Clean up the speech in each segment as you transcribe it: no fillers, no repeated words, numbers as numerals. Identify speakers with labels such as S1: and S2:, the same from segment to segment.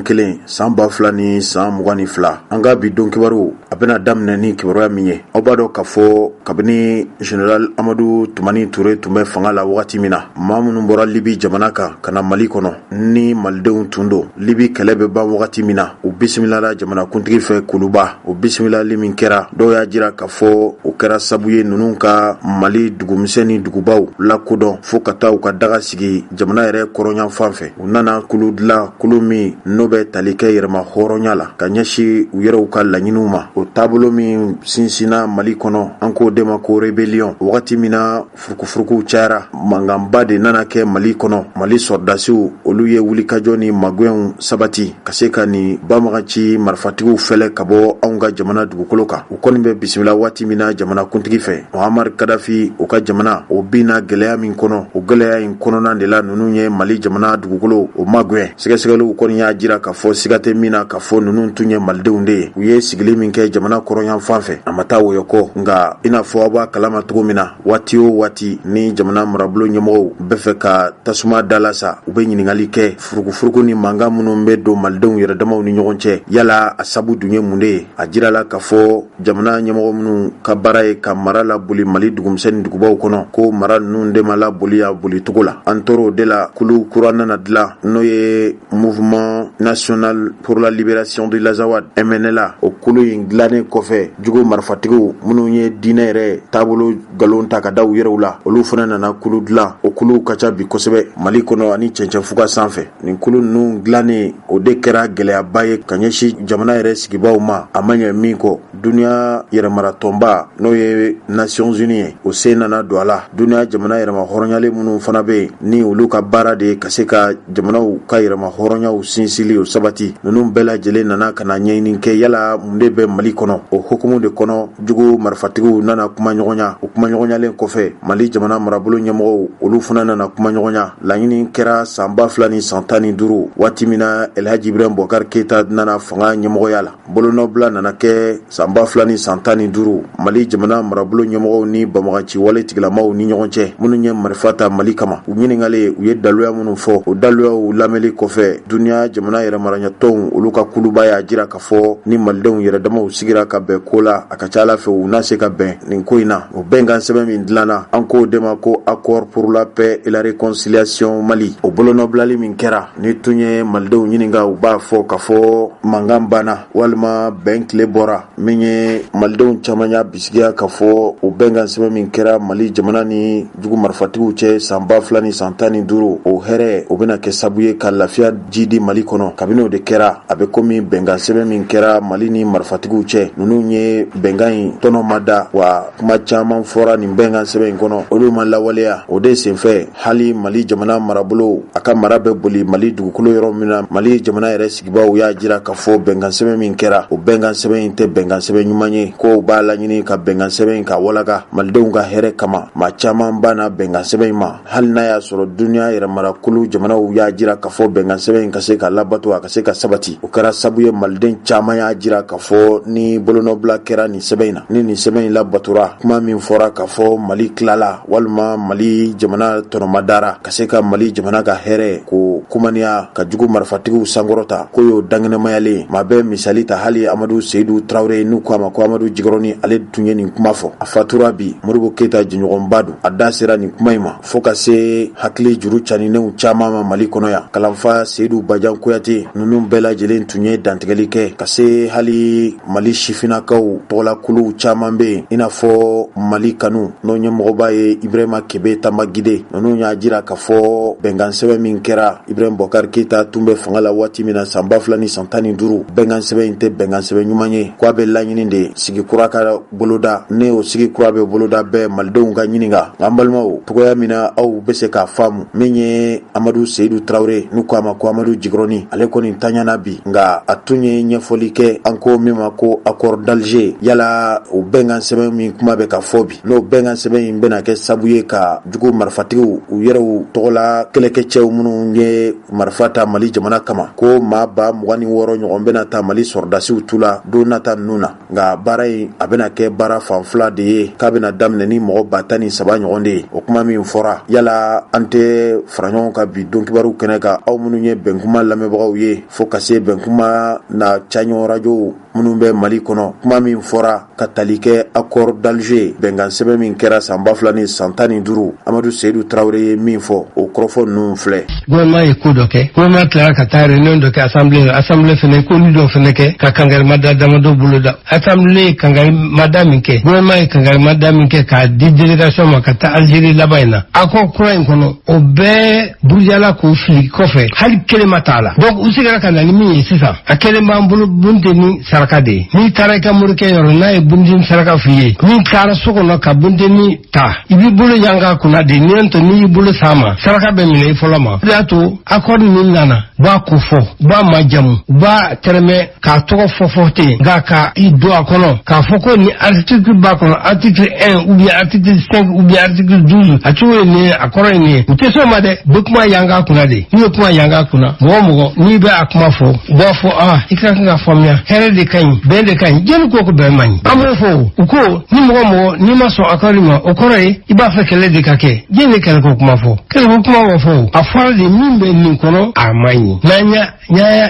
S1: kelen san 2000 ni san 22 an ka bi don kibaru a bɛna daminɛ ni kibaruya min ye. Aw b'a dɔn k'a fɔ kabini General Amadu Tumani Ture tun bɛ fanga la wagati min na, maa minnu bɔra Libi jamana kan ka na Mali kɔnɔ ni malidenw tun don. Libi kɛlɛ bɛ ban wagati min na, u bisimilala jamanakuntigi fɛ Kuluba. O bisimilali min kɛra, dɔw y'a jira k'a fɔ o kɛra sabu ye ninnu ka Mali dugumisɛn ni dugubaw lakodɔn fo ka taa u ka daga sigi jamana yɛrɛ kɔrɔnya fan fɛ. U nana kulu dilan, kulu min n'o bɛ tali kɛ yɛrɛma hɔrɔnya la ka ɲɛsin u yɛrɛw ka laɲiniw ma. O taabolo min sinsinna Mali kɔnɔ, an k'o de ma ko rébellion. Wagati min na furukufurukuw cayara, mankanba de nana kɛ Mali kɔnɔ. Mali sɔrdasiw olu ye wulikajɔ ni magwɛnw sabati ka se ka ni banbagaci marifatigiw fɛlɛ ka bɔ anw ka jamana dugukolo kan. U kɔni bɛ bisimila waati min na jamanakuntigi fɛ. Muammar Gaddafi o ka jamana o bina gɛlɛya min kɔnɔ, o gɛlɛya in kɔnɔna de la ninnu ye Mali jamana dugukolo o magwɛn. Sɛgɛsɛgɛliw kɔni y'a jira k'a fɔ siga tɛ min na k'a fɔ ninnu tun ye malidenw de ye. U ye sigili min kɛ jamana kɔrɔnyan fan fɛ, a ma taa wɔyɔ kɔ. Nka i n'a fɔ aw b'a kalama cogo min na, waati o waati ni jamana marabolo ɲɛmɔgɔw bɛ fɛ ka tasuma dalasa, u bɛ ɲininkali kɛ furukufuruku ni mankan minnu bɛ don malidenw yɛrɛ damaw ni ɲɔgɔn cɛ. Yala a sabu dun ye mun de ye? A jirala k'a fɔ jamana ɲɛmɔgɔ minnu ka baara ye ka mara la boli Mali dugumisɛn ni dugubaw kɔnɔ, ko mara ninnu de ma la boli a boli cogo la. An tor'o de la, kulu kura nana dilan n'o ye Mouvement National pour la Libération de l'Azawad MNLA. O kulu in dilannen kɔfɛ, jugu marifatigiw minnu ye diinɛ yɛrɛ taabolo galon ta ka da u yɛrɛw la, olu fana nana kulu dilan. O kulu ka ca bi kosɛbɛ Mali kɔnɔ ani cɛncɛnfuga sanfɛ. Nin kulu ninnu dilannen o de kɛra gɛlɛyaba ye ka ɲɛsin jamana yɛrɛ sigibaw ma. A ma ɲɛ min kɔ, duniya yɛrɛmaratɔnba n'o ye Nations Unies ye, o sen nana don a la. Duniya jamana yɛrɛma hɔrɔnyalen minnu fana bɛ yen ni olu ka baara de ye ka se ka jamanaw ka yɛrɛma hɔrɔnyaw sinsili o sabati. Ninnu bɛɛ lajɛlen nana ka na ɲɛɲini kɛ yala mun de bɛ Mali kɔnɔ. O hukumu de kɔnɔ jugu marifatigiw nana kuma ɲɔgɔnya. O kuma ɲɔgɔnyalen kɔfɛ, Mali jamana marabolo ɲɛmɔgɔw olu fana nana kuma ɲɔgɔnya. Laɲini kɛra san 2000 ni san 15 waati min na Elhaji Ibrahim Boubacar Keita nana fanga ɲɛmɔgɔya la. Bolonɔbila nana kɛ san 2000 ni san 15 Mali jamana marabolo ɲɛmɔgɔw ni banbagaci wale tigilamaw ni ɲɔgɔn cɛ minnu ye marifa ta Mali kama. U ɲininkalen, u ye daluya minnu fɔ. O daluyaw lamɛnli kɔfɛ, duniya jamana yɛrɛ maranyatɔnw olu ka kuluba y'a jira k'a fɔ ni malidenw yɛrɛ damaw sigira ka bɛn ko la, a ka ca Ala fɛ u na se ka bɛn nin ko in na. O bɛnkan sɛbɛn min dilanna, an k'o de ma ko Accord pour la paix et la réconciliation Mali. O bolonɔbilali min kɛra, ni tun ye malidenw ɲininka, u b'a fɔ k'a fɔ mankan banna walima bɛn tile bɔra, min ye malidenw caman y'a bisigiya k'a fɔ o bɛnkan sɛbɛn min kɛra Mali jamana ni jugu marifatigiw cɛ san 2000 ni san 15, o hɛrɛ o bɛna kɛ sabu ye ka lafiya jidi Mali kɔnɔ. Kabini o de kɛra, a bɛ komi bɛnkan sɛbɛn min kɛra Mali ni marifatigiw cɛ, ninnu ye bɛnkan in tɔnɔ ma da, wa kuma caman fɔra nin bɛnkan sɛbɛn in kɔnɔ, olu ma lawaleya. O de senfɛ hali Mali jamana marabolo a ka mara bɛ boli Mali dugukolo yɔrɔ min na, Mali jamana yɛrɛ sigibaw y'a jira k'a fɔ bɛnkan sɛbɛn min kɛra, o bɛnkan sɛbɛn in tɛ bɛnkan sɛbɛn ɲuman ye, ko b'a laɲini ka bɛnkan sɛbɛn in ka walaga malidenw ka hɛrɛ kama. Maa caman banna bɛnkan sɛbɛn in ma, hali n'a y'a sɔrɔ duniya yɛrɛ marakulu jamanaw y'a jira k'a fɔ bɛnkan sɛbɛn in ka se ka labato, a ka se ka sabati. O kɛra sabu ye maliden caman y'a jira k'a fɔ ni bolonɔbila kɛra nin sɛbɛn in na, ni nin sɛbɛn in labatora, kuma min fɔra k'a fɔ Mali tilala walima Mali jamana tɔnɔmadara, ka se ka Mali jamana ka hɛrɛ ko kumaniya ka jugu marifatigiw sankɔrɔta, ko y'o dangɛnɛmayalen. Maa bɛ misali ta hali Amadu Seyidu Traore n'u ko a ma ko Amadu Jigɔrɔni, ale tun ye nin kuma fɔ. A fatura bi, Modibo Keita jɛɲɔgɔnba don, a da sera nin kuma in ma fo ka se hakili juru caninenw caman ma Mali kɔnɔ yan. Kalanfa Seyidu Bajan Kuyate, ninnu bɛɛ lajɛlen tun ye dantigɛli kɛ, ka se hali Mali sifinakaw tɔgɔlakuluw caman bɛ yen, i n'a fɔ Mali kanu n'o ɲɛmɔgɔba ye Ibrahima Kebe Tambagide. Ninnu y'a jira k'a fɔ bɛnkan sɛbɛn min kɛra Ibrahim Boubacar Keita tun bɛ fanga la waati min na san 2000 ni san 15, bɛnkan sɛbɛn in tɛ bɛnkan sɛbɛn ɲuman ye, ko a bɛ laɲini de sigi kura ka boloda. Ne o sigi kura bɛ boloda bɛɛ malidenw ka ɲininka. An balimaw, togoya min na aw bɛ se k'a faamu, min ye Amadu Seyidu Traore n'u ko a ma ko Amadu Jigɔrɔni, ale kɔni taɲana bi, nka a tun ye ɲɛfɔli kɛ an ko min ma ko Accord d'Alger. Yala o bɛnkan sɛbɛn min kuma bɛ ka fɔ bi, n'o bɛnkan sɛbɛn in bɛna kɛ sabu ye ka jugu marifatigiw u yɛrɛw tɔgɔla kɛlɛkɛcɛw minnu ye ye marifa ta Mali jamana kama ko maa ba 26 ɲɔgɔn bena ta Mali sɔrdasiw tula don nata ninnu na nga baara in a bena kɛ baara fanfila de ye k'a bena daminɛ ni mɔgɔ 13 ɲɔgɔn de ye. O kuma min fɔra yala an tɛ fara ɲɔgɔn ka bi don kibaru kɛnɛ kan aw minnu ye bɛnkuma lamɛnbagaw ye fo ka se bɛnkuma na caɲɔ rajow minnu bɛ Mali kɔnɔ. Kuma min fɔra ka tali kɛ accord d'Alger bɛnkan sɛbɛn min kɛra san 2015 Amadou Seydou Traoré ye min fɔ o kɔrɔfɔ ninnu filɛ.
S2: Gouvernement ye ko dɔ kɛ, gouvernement tilara ka taa réunion dɔ kɛ assemblée fɛnɛ ko ni dɔ fɛnɛ kɛ ka kangarimada damadɔ boloda. Assemblée ye kangarimada min kɛ, gouvernement ye kangarimada min kɛ k'a di délégation ma ka taa Algérie laban in na. Accord kura in kɔnɔ o bɛɛ burujala k'o fili kɔfɛ hali kelen ma t'a la. Donc u sigara ka na ni min ye sisan a kelen b'an bolo bunte ni saraka de ye. N'i taara i ka morikɛ yɔrɔ n'a ye bunte ni saraka f'i ye n'i taara so kɔnɔ ka bunte ni ta i b'i bolo yanga kunna de n'i y'i bolo s'a ma saraka bɛ minɛ i fɔlɔ ma. O de y'a to accord min nana b'a ko fɔ b'a majamu b'a tɛrɛmɛ k'a tɔgɔ fɔ ten nka ka i don a kɔnɔ k'a fɔ ko ni article b'a kɔnɔ article 1 ou bien article 5 ou bien article 12 a cogo ye nin ye a kɔrɔ ye nin ye u tɛ s'o ma dɛ bɛ kuma yanga kunna de n'i ye kuma yanga kunna mɔgɔ n'i bɛ a kuma fɔ u b'a fɔ i ka kan ka faamuya hɛrɛ de ka ɲi bɛn de ka ɲi jeli ko bɛn man ɲi an b'o fɔ u ko ni mɔgɔ n'i ma sɔn accord ma o kɔrɔ ye i b'a fɛ kɛlɛ de ka kɛ jeli de kɛlɛ ko kuma fɔ kɛlɛ ko kuma ma fɔ a fɔra de min bɛ nin kɔnɔ a man ɲi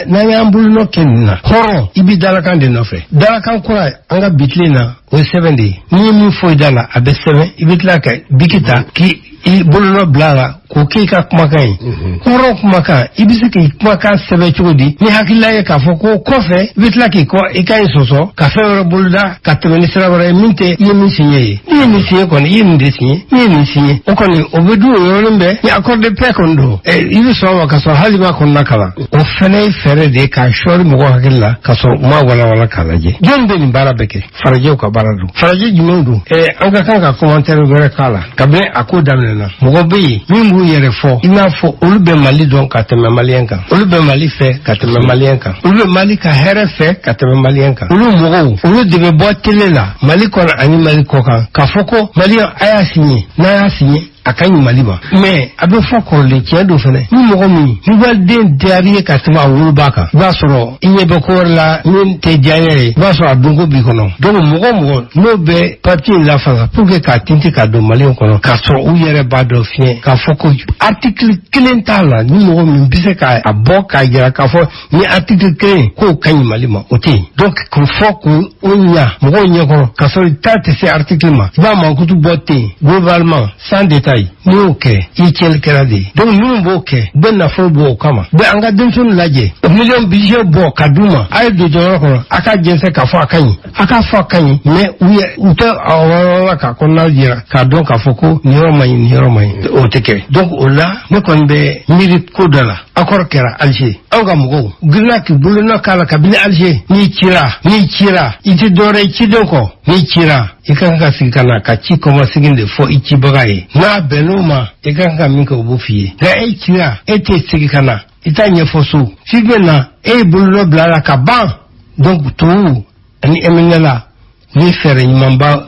S2: n'an y'an bolonɔ kɛ nin na hɔrɔn i bɛ dalakan de nɔfɛ dalakan kura an ka bitile na o ye sɛbɛn de ye n'i ye min fɔ i da la a bɛ sɛbɛn i bɛ tila ka biki ta k'i bolonɔ bila la k'o k'i ka kumakan ye hɔrɔn kumakan i bɛ se k'i kumakan sɛbɛn cogo di ni hakilila ye k'a fɔ ko kɔfɛ i bɛ tila k'i kɔ i ka ɲi sɔsɔ ka fɛn wɛrɛ boloda ka tɛmɛ ni sira wɛrɛ ye min tɛ i ye min signé ye n'i ye nin signé kɔni i ye nin de signé n'i ye nin signé o kɔni o bɛ dun o yɔrɔnin bɛɛ ni accord de paix kɔni don i bɛ sɔn ma ka sɔrɔ hali b'a kɔnɔna kalan o fɛnɛ ye fɛɛrɛ de ye k'a sɔɔri mɔgɔ hakili la ka sɔrɔ u ma walawala k'a lajɛ jɔn bɛ nin baara bɛɛ kɛ farajɛw ka baara don farajɛ jumɛn don an ka kan ka commentaire wɛrɛ k'a la kabini a ko daminɛna mɔgɔ bɛ yen min b'u yɛrɛ fɔ i n'a fɔ olu bɛ Mali dɔn ka tɛmɛ maliyɛn kan olu bɛ Mali fɛ ka tɛmɛ maliyɛn kan olu bɛ Mali ka hɛrɛ fɛ ka tɛmɛ maliyɛn kan olu mɔgɔw olu de bɛ bɔ télé la Mali kɔnɔ ani Mali kɔ kan k'a fɔ ko maliyɛn a y'a signé n'a y'a signé a ka ɲi Mali ma mais a bɛ fɔ kɔrɔlen tiɲɛ don fɛnɛ ni mɔgɔ min ni waliden diyar'i ye ka tɛmɛ a woloba kan i b'a sɔrɔ i ɲɛ bɛ ko wɛrɛ la min tɛ diya ye i b'a sɔrɔ a donko b'i kɔnɔ donc mɔgɔ n'o bɛ papier lafasa pour que k'a tinti k'a don maliyɛn kɔnɔ k'a sɔrɔ u yɛrɛ b'a dɔn fiɲɛ k'a fɔ ko article kelen t'a la ni mɔgɔ min bɛ se k'a bɔ k'a jira k'a fɔ ni article kelen k'o ka ɲi Mali ma o tɛ yen donc k'o fɔ k'o ɲa mɔgɔw ɲɛkɔrɔ k'a sɔrɔ i ta tɛ se article ma i b'a mankutu bɔ ten globalement sans détail n'i y'o kɛ i cɛli kɛra de ye donc minnu b'o kɛ bɛ nafolo bɔ o kama bɛ an ka denmisɛnw lajɛ million budget bɔ ka d'u ma a ye don jamana kɔnɔ a ka jɛnsɛn k'a fɔ a ka ɲi a k'a fɔ a ka ɲi mais u tɛ a wɔɔrɔ k'a kɔnɔna jira k'a dɔn k'a fɔ ko nin yɔrɔ man ɲi nin yɔrɔ man ɲi o tɛ kɛ donc o la ne kɔni bɛ miiri ko dɔ la accord kɛra Alger anw ka mɔgɔw girinna k'i bolonɔ k'a la kabini Alger n'i cira i tɛ dɔwɛrɛ ye cidenw kɔ n'i cira i ka kan ka sigi ka na ka ci kɔmasegin de fɔ i cibaga ye n'a bɛnn'o ma i ka kan ka min kɛ o b'o f'i ye nka e cira e tɛ sigi ka na i t'a ɲɛfɔ so f'i bɛ na e ye bolonɔ bila a la ka ban donc tubabu ani eminɛla ni fɛɛrɛ ɲumanba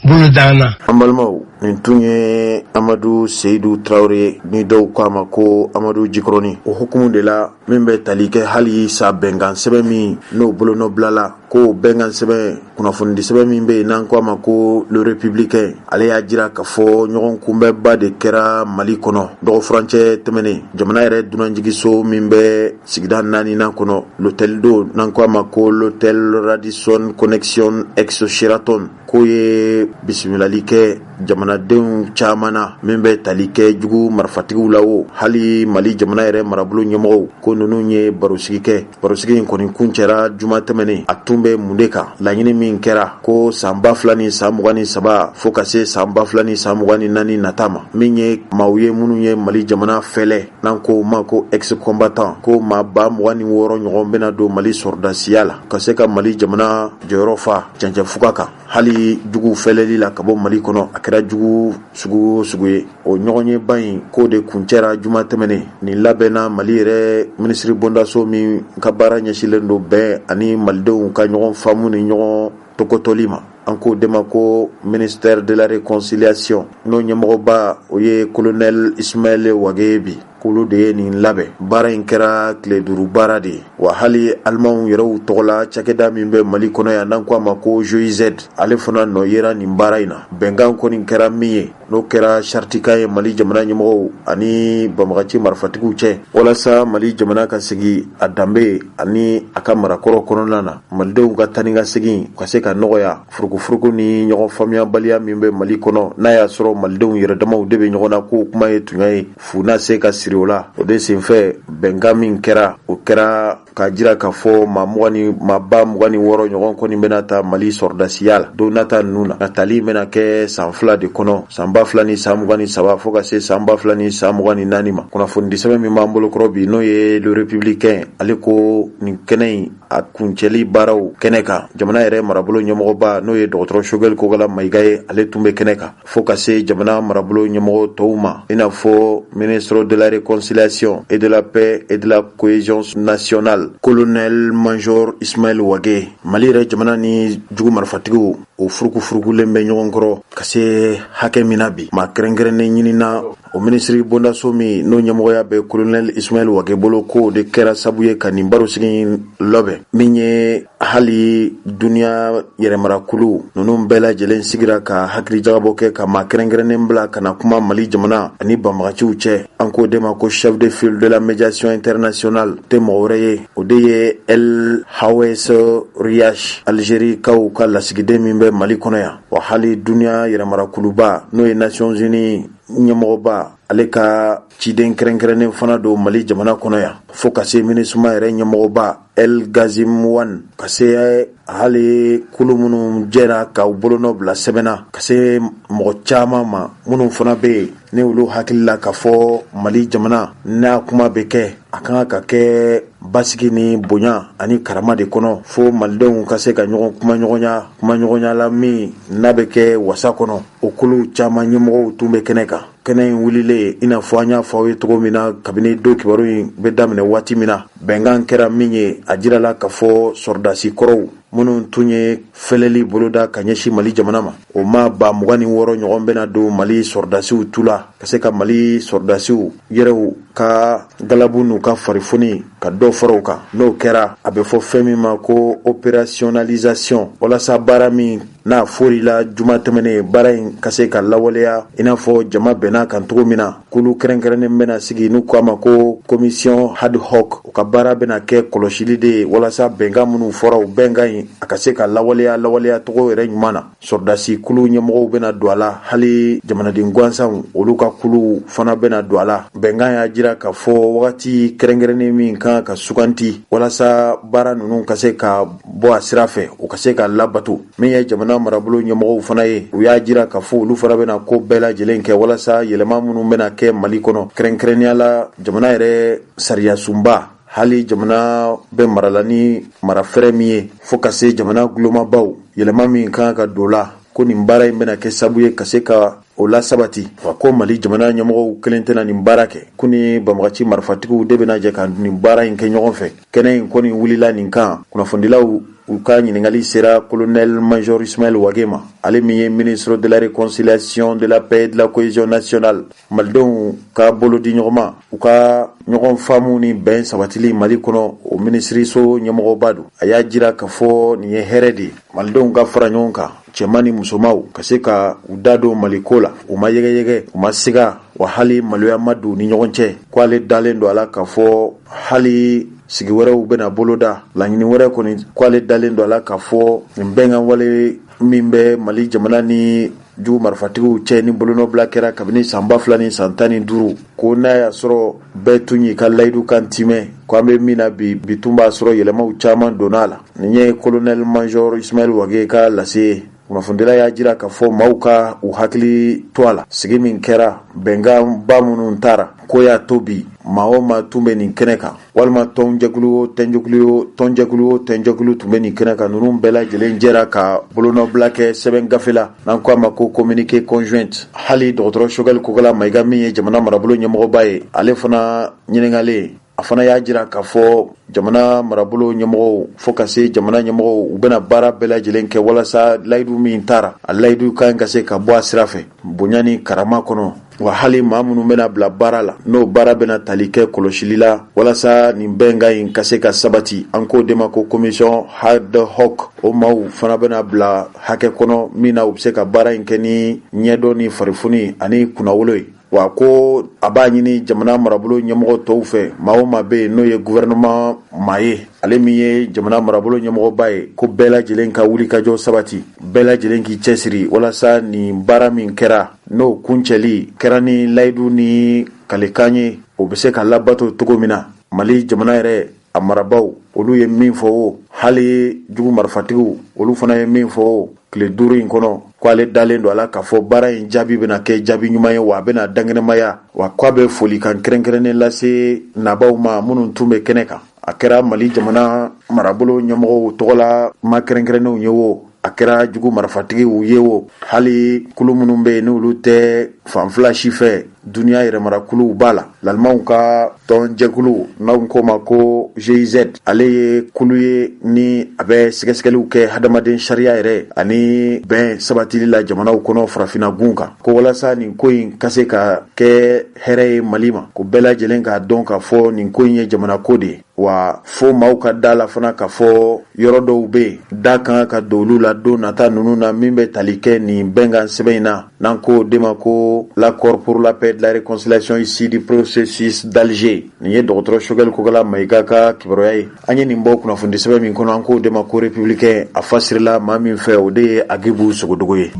S2: bolo d'an na.
S1: An balimaw nin tun ye Amadou Seydou Traoré ni dɔw k'a ma ko Amadou Jikoroni o hukumu de la min bɛ tali kɛ hali sa bɛnkan sɛbɛn min n'o bolonɔ bilala ko bɛnkan sɛbɛn kunnafonidi sɛbɛn min bɛ yen n'an k'a ma ko le républicain ale y'a jira k'a fɔ ɲɔgɔn kunbɛnba de kɛra Mali kɔnɔ dɔgɔ furancɛ tɛmɛnen jamana yɛrɛ dunanjigiso min bɛ sigida 4nan kɔnɔ l'hôtel do n'an k'a ma ko l'hôtel Radisson Connexion ex Sheraton ko ye bisimilali kɛ jamanadenw caman na min bɛ tali kɛ jugu marifatigiw la o hali Mali jamana yɛrɛ marabolo ɲɛmɔgɔw ko ninnu ye barosigi kɛ barosigi in kɔni kuncɛra juma tɛmɛnen a tun bɛ mun de kan laɲini min kɛra ko san 2023 fo ka se san 2024 nata ma min ye maaw ye minnu ye Mali jamana fɛlɛ n'an ko ma ko ex combattant ko maa ba 26 ɲɔgɔn bɛna don Mali sɔrdasiya la ka se ka Mali jamana jɔyɔrɔ fa cɛncɛn fuga kan hali jugu fɛlɛli la ka bɔ Mali kɔnɔ a kɛra jugu sugu ye o ɲɔgɔnyeba in ko de kuncɛra juma tɛmɛnen nin labɛnna Mali yɛrɛ minisiri bondaso min ka baara ɲɛsilen don bɛn ani malidenw ka ɲɔgɔn faamu ni ɲɔgɔn tɔgɔtɔli ma an k'o de ma ko ministère de la réconciliation n'o ɲɛmɔgɔba o ye colonel Ismaël Wage bi k'olu de ye nin labɛn. Baara in kɛra tile 5 baara de ye, wa hali alimanw yɛrɛw tɔgɔla cakɛda min bɛ Mali kɔnɔ yan n'an ko a ma ko GIZ, ale fana nɔ yera nin baara in na. Bɛnkan kɔni kɛra min ye n'o kɛra chartikan ye Mali jamana ɲɛmɔgɔw ani banbagaci marifatigiw cɛ, walasa Mali jamana ka segi a danbe ani a ka marakɔrɔ kɔnɔna na, malidenw ka tani ka segin ka se ka nɔgɔya, furukufuruku ni ɲɔgɔn faamuyabaliya min bɛ Mali kɔnɔ n'a y'a sɔrɔ malidenw yɛrɛ damaw de bɛ ɲɔgɔn na k'o kuma ye tuɲa ye, fu na se ka siri o la. O de senfɛ bɛnkan min kɛra o kɛra k'a jira k'a fɔ maa 26 ɲɔgɔn kɔni bɛna ta Mali sɔrdasiya la. Don nata ninnu na natali bɛna kɛ san 2 de kɔnɔ, san 2023 fo ka se san 2024 ma. Kunnafoni sɛbɛn min b'an bolo kɔrɔ bi n'o ye le républicain, ale ko nin kɛnɛ in a kuncɛli baaraw kɛnɛ kan, jamana yɛrɛ marabolo ɲɛmɔgɔba n'o ye dɔgɔtɔrɔ Choguel Kogala Mayiga ye, ale tun bɛ kɛnɛ kan fo ka se jamana marabolo ɲɛmɔgɔ tɔw ma, i n'a fɔ ministre de la réconciliation et de la paix et de la cohésion nationale colonel major Ismaël Wage. Mali yɛrɛ jamana ni jugu marifatigiw o furukufurukulen bɛ ɲɔgɔn kɔrɔ ka se hakɛ min na bi. Maa kɛrɛnkɛrɛnnen ɲinina o ministre bondaso min n'o ɲɛmɔgɔya bɛ colonel Ismaël Wage bolo k'o de kɛra sabu ye ka nin baro sigi labɛn, min ye hali duniya yɛrɛmarakulu ninnu bɛɛ lajɛlen sigira ka hakili jagabɔ kɛ ka maa kɛrɛnkɛrɛnnen bila ka na kuma Mali jamana ani banbagaciw cɛ. An k'o de ma ko chef de file de la médiation internationale tɛ mɔgɔ wɛrɛ ye, o de ye El Hawes Riach, Algérie kaw ka lasigiden min bɛ Mali kɔnɔ yan, wa hali duniya yɛrɛmarakuluba n'o ye Nations Unies ɲɛmɔgɔba, ale ka ciden kɛrɛnkɛrɛnnen fana don Mali jamana kɔnɔ yan, fo ka se MINUSMA yɛrɛ ɲɛmɔgɔba El Gazim Wan, ka se hali kulu minnu jɛra k'aw bolonɔ bila sɛbɛnna ka se mɔgɔ caman ma minnu fana bɛ yen ni olu hakili la k'a fɔ Mali jamana n'a kuma bɛ kɛ a kan ka kɛ basigi ni bonya ani karama de kɔnɔ, fo malidenw ka se ka ɲɔgɔn kumaɲɔgɔnya la min n'a bɛ kɛ wasa kɔnɔ. O kulu caman ɲɛmɔgɔw tun bɛ kɛnɛ kan. Kɛnɛ in wulilen i n'a fɔ an y'a fɔ aw ye cogo min na kabini do kibaru in bɛ daminɛ waati min na, bɛnkan kɛra min ye a jirala k'a fɔ sɔrdasi kɔrɔw minnu tun ye fɛlɛli boloda ka ɲɛsin Mali jamana ma, o ma ba 26 ɲɔgɔn bɛna don Mali sɔrdasiw tu la ka se ka Mali sɔrdasiw yɛrɛw ka galabu n'u ka farifoni ka dɔ fara u kan. N'o kɛra a bɛ fɔ fɛn min ma ko opérationnalisation, walasa baara min n'a forila juma tɛmɛnen baara in ka se ka lawaleya i n'a fɔ jama bɛnna kan cogo min na. Kulu kɛrɛnkɛrɛnnen bɛna sigi n'u k'a ma ko commission ad hoc, u ka baara bɛna kɛ kɔlɔsili de ye walasa bɛnkan minnu fɔra o bɛnkan in a ka se ka lawaleya togo yɛrɛ ɲuman na. Sɔrdasi kulu ɲɛmɔgɔw bɛna don a la, hali jamanaden gansanw olu ka kulu fana bɛna don a la. Bɛnkan y'a jira k'a fɔ wagati kɛrɛnkɛrɛnnen min kan ka suganti walasa baara ninnu ka se ka bɔ a sira fɛ, u ka se ka labato. Min ye jamana marabolo ɲɛmɔgɔw fana ye, u y'a jira k'a fɔ olu fana bɛna ko bɛɛ lajɛlen kɛ walasa yɛlɛma minnu bɛna kɛ Mali kɔnɔ, kɛrɛnkɛrɛnnenya la jamana yɛrɛ sariya sunba, hali jamana bɛ marala ni mara fɛrɛ min ye fo ka se jamana gulomabaw, yɛlɛma min kan ka don la, ko nin baara in bɛna kɛ sabu ye ka se ka o la sabati. Wa ko Mali jamana ɲɛmɔgɔw kelen tɛna nin baara kɛ, ko ni banbagaci marifatigiw de bɛna jɛ ka nin baara in kɛ ɲɔgɔn fɛ. Kɛnɛ in kɔni wulila nin kan, kunnafonidilaw u ka ɲiningali sera colonel major Ismaël Wage ma, ale min ye ministre de la réconciliation, de la paix et de la cohésion nationale. Malidenw ka bolo di ɲɔgɔn ma, u ka ɲɔgɔn faamu ni bɛn sabatili Mali kɔnɔ, o ministriso ɲɛmɔgɔba don. A y'a jira k'a fɔ nin ye hɛrɛ de ye, malidenw ka fara ɲɔgɔn kan, cɛman ni musomaw ka se ka u da don Mali ko la, u ma yɛgɛyɛgɛ, u ma siga, wa hali maloya ma don ni ɲɔgɔn cɛ. Ko ale dalen don a la k'a fɔ hali sigi wɛrɛw bɛna boloda, laɲini wɛrɛ kɔni ko ale dalen don a la k'a fɔ nin bɛnkan wale min bɛ Mali jamana ni jugu marifatigiw cɛ ni bolonɔbila kɛra kabini san 2000 ni san 15, ko n'a y'a sɔrɔ bɛɛ tun y'i ka layidu kan timɛ, ko an bɛ min na bi tun b'a sɔrɔ yɛlɛmaw caman donna a la. Nin ye colonel major Ismaël Wage ka lase ye. Kunnafonidila y'a jira k'a fɔ maaw ka u hakili to a la. Sigi min kɛra, bɛnkan ba minnu taara, ko y'a to bi maa o maa tun bɛ nin kɛnɛ kan, walima tɔnjɛkulu o tɔnjɛkulu tun bɛ nin kɛnɛ kan, ninnu bɛɛ lajɛlen jɛra ka bolonɔbila kɛ sɛbɛn gafe la n'an ko a ma ko communiqué conjointe. Hali dɔgɔtɔrɔ Choguel Kogala Mayiga min ye jamana marabolo ɲɛmɔgɔba ye, ale fana ɲininkalen a fana y'a jira k'a fɔ jamana marabolo ɲɛmɔgɔw fo ka se jamana ɲɛmɔgɔw u bɛna baara bɛɛ lajɛlen kɛ walasa layidu min taara a layidu kan ka se ka bɔ a sira fɛ bonya ni karama kɔnɔ. Wa hali maa minnu bɛna bila baara la n'o baara bɛna tali kɛ kɔlɔsili la walasa nin bɛnkan in ka se ka sabati an k'o de ma ko commission ad hoc o maaw fana bɛna bila hakɛ kɔnɔ min na u bɛ se ka baara in kɛ ni ɲɛdɔn ni farifoni ani kunnawolo ye. Wa ko a b'a ɲini jamana marabolo ɲɛmɔgɔ tɔw fɛ maa o maa bɛ yen n'o ye gouvernement maa ye ale min ye jamana marabolo ɲɛmɔgɔba ye ko bɛɛ lajɛlen ka wulikajɔ sabati bɛɛ lajɛlen k'i cɛsiri walasa nin baara min kɛra n'o kuncɛli kɛra ni layidu ni kalekan ye o bɛ se ka labato cogo min na Mali jamana yɛrɛ a marabaw olu ye min fɔ o hali jugu marifatigiw olu fana ye min fɔ o tile 5 in kɔnɔ k'ale dalen don a la k'a fɔ baara in jaabi bɛna kɛ jaabi ɲuman ye wa a bɛna dankɛnɛmaya wa k'a bɛ folikan kɛrɛnkɛrɛnnen lase nabaw ma minnu tun bɛ kɛnɛ kan. A kɛra Mali jamana marabolo ɲɛmɔgɔw tɔgɔ la ma kɛrɛnkɛrɛnnenw ye o a kɛra jugu marifatigiw ye o hali kulu minnu bɛ yen n'olu tɛ fanfila si fɛ duniya yɛrɛmarakuluw b'a la lalimaw ka tɔnjɛkulu n'anw k'o ma ko GIZ ale ye kulu ye ni a bɛ sɛgɛsɛgɛliw kɛ hadamaden sariya yɛrɛ ani bɛn sabatili la jamanaw kɔnɔ farafinna gun kan ko walasa nin ko in ka se ka kɛ hɛrɛ ye Mali ma ko bɛɛ lajɛlen k'a dɔn k'a fɔ nin ko in ye jamana ko de ye wa fo maaw ka da la fana k'a fɔ yɔrɔ dɔw bɛ yen da kan ka don olu la don nata ninnu na min bɛ tali kɛ nin bɛnkan sɛbɛn in na n'an k'o de ma ko l'accord pour la paix de la réconciliation ici du processus d'Alger nin ye dɔgɔtɔrɔ Choguel Kokala Mayiga ka kibaruya ye an ye nin bɔ kunnafoni sɛbɛn min kɔnɔ an k'o de ma ko républicain a fasirila maa min fɛ o de ye Agibu Sogodogo ye.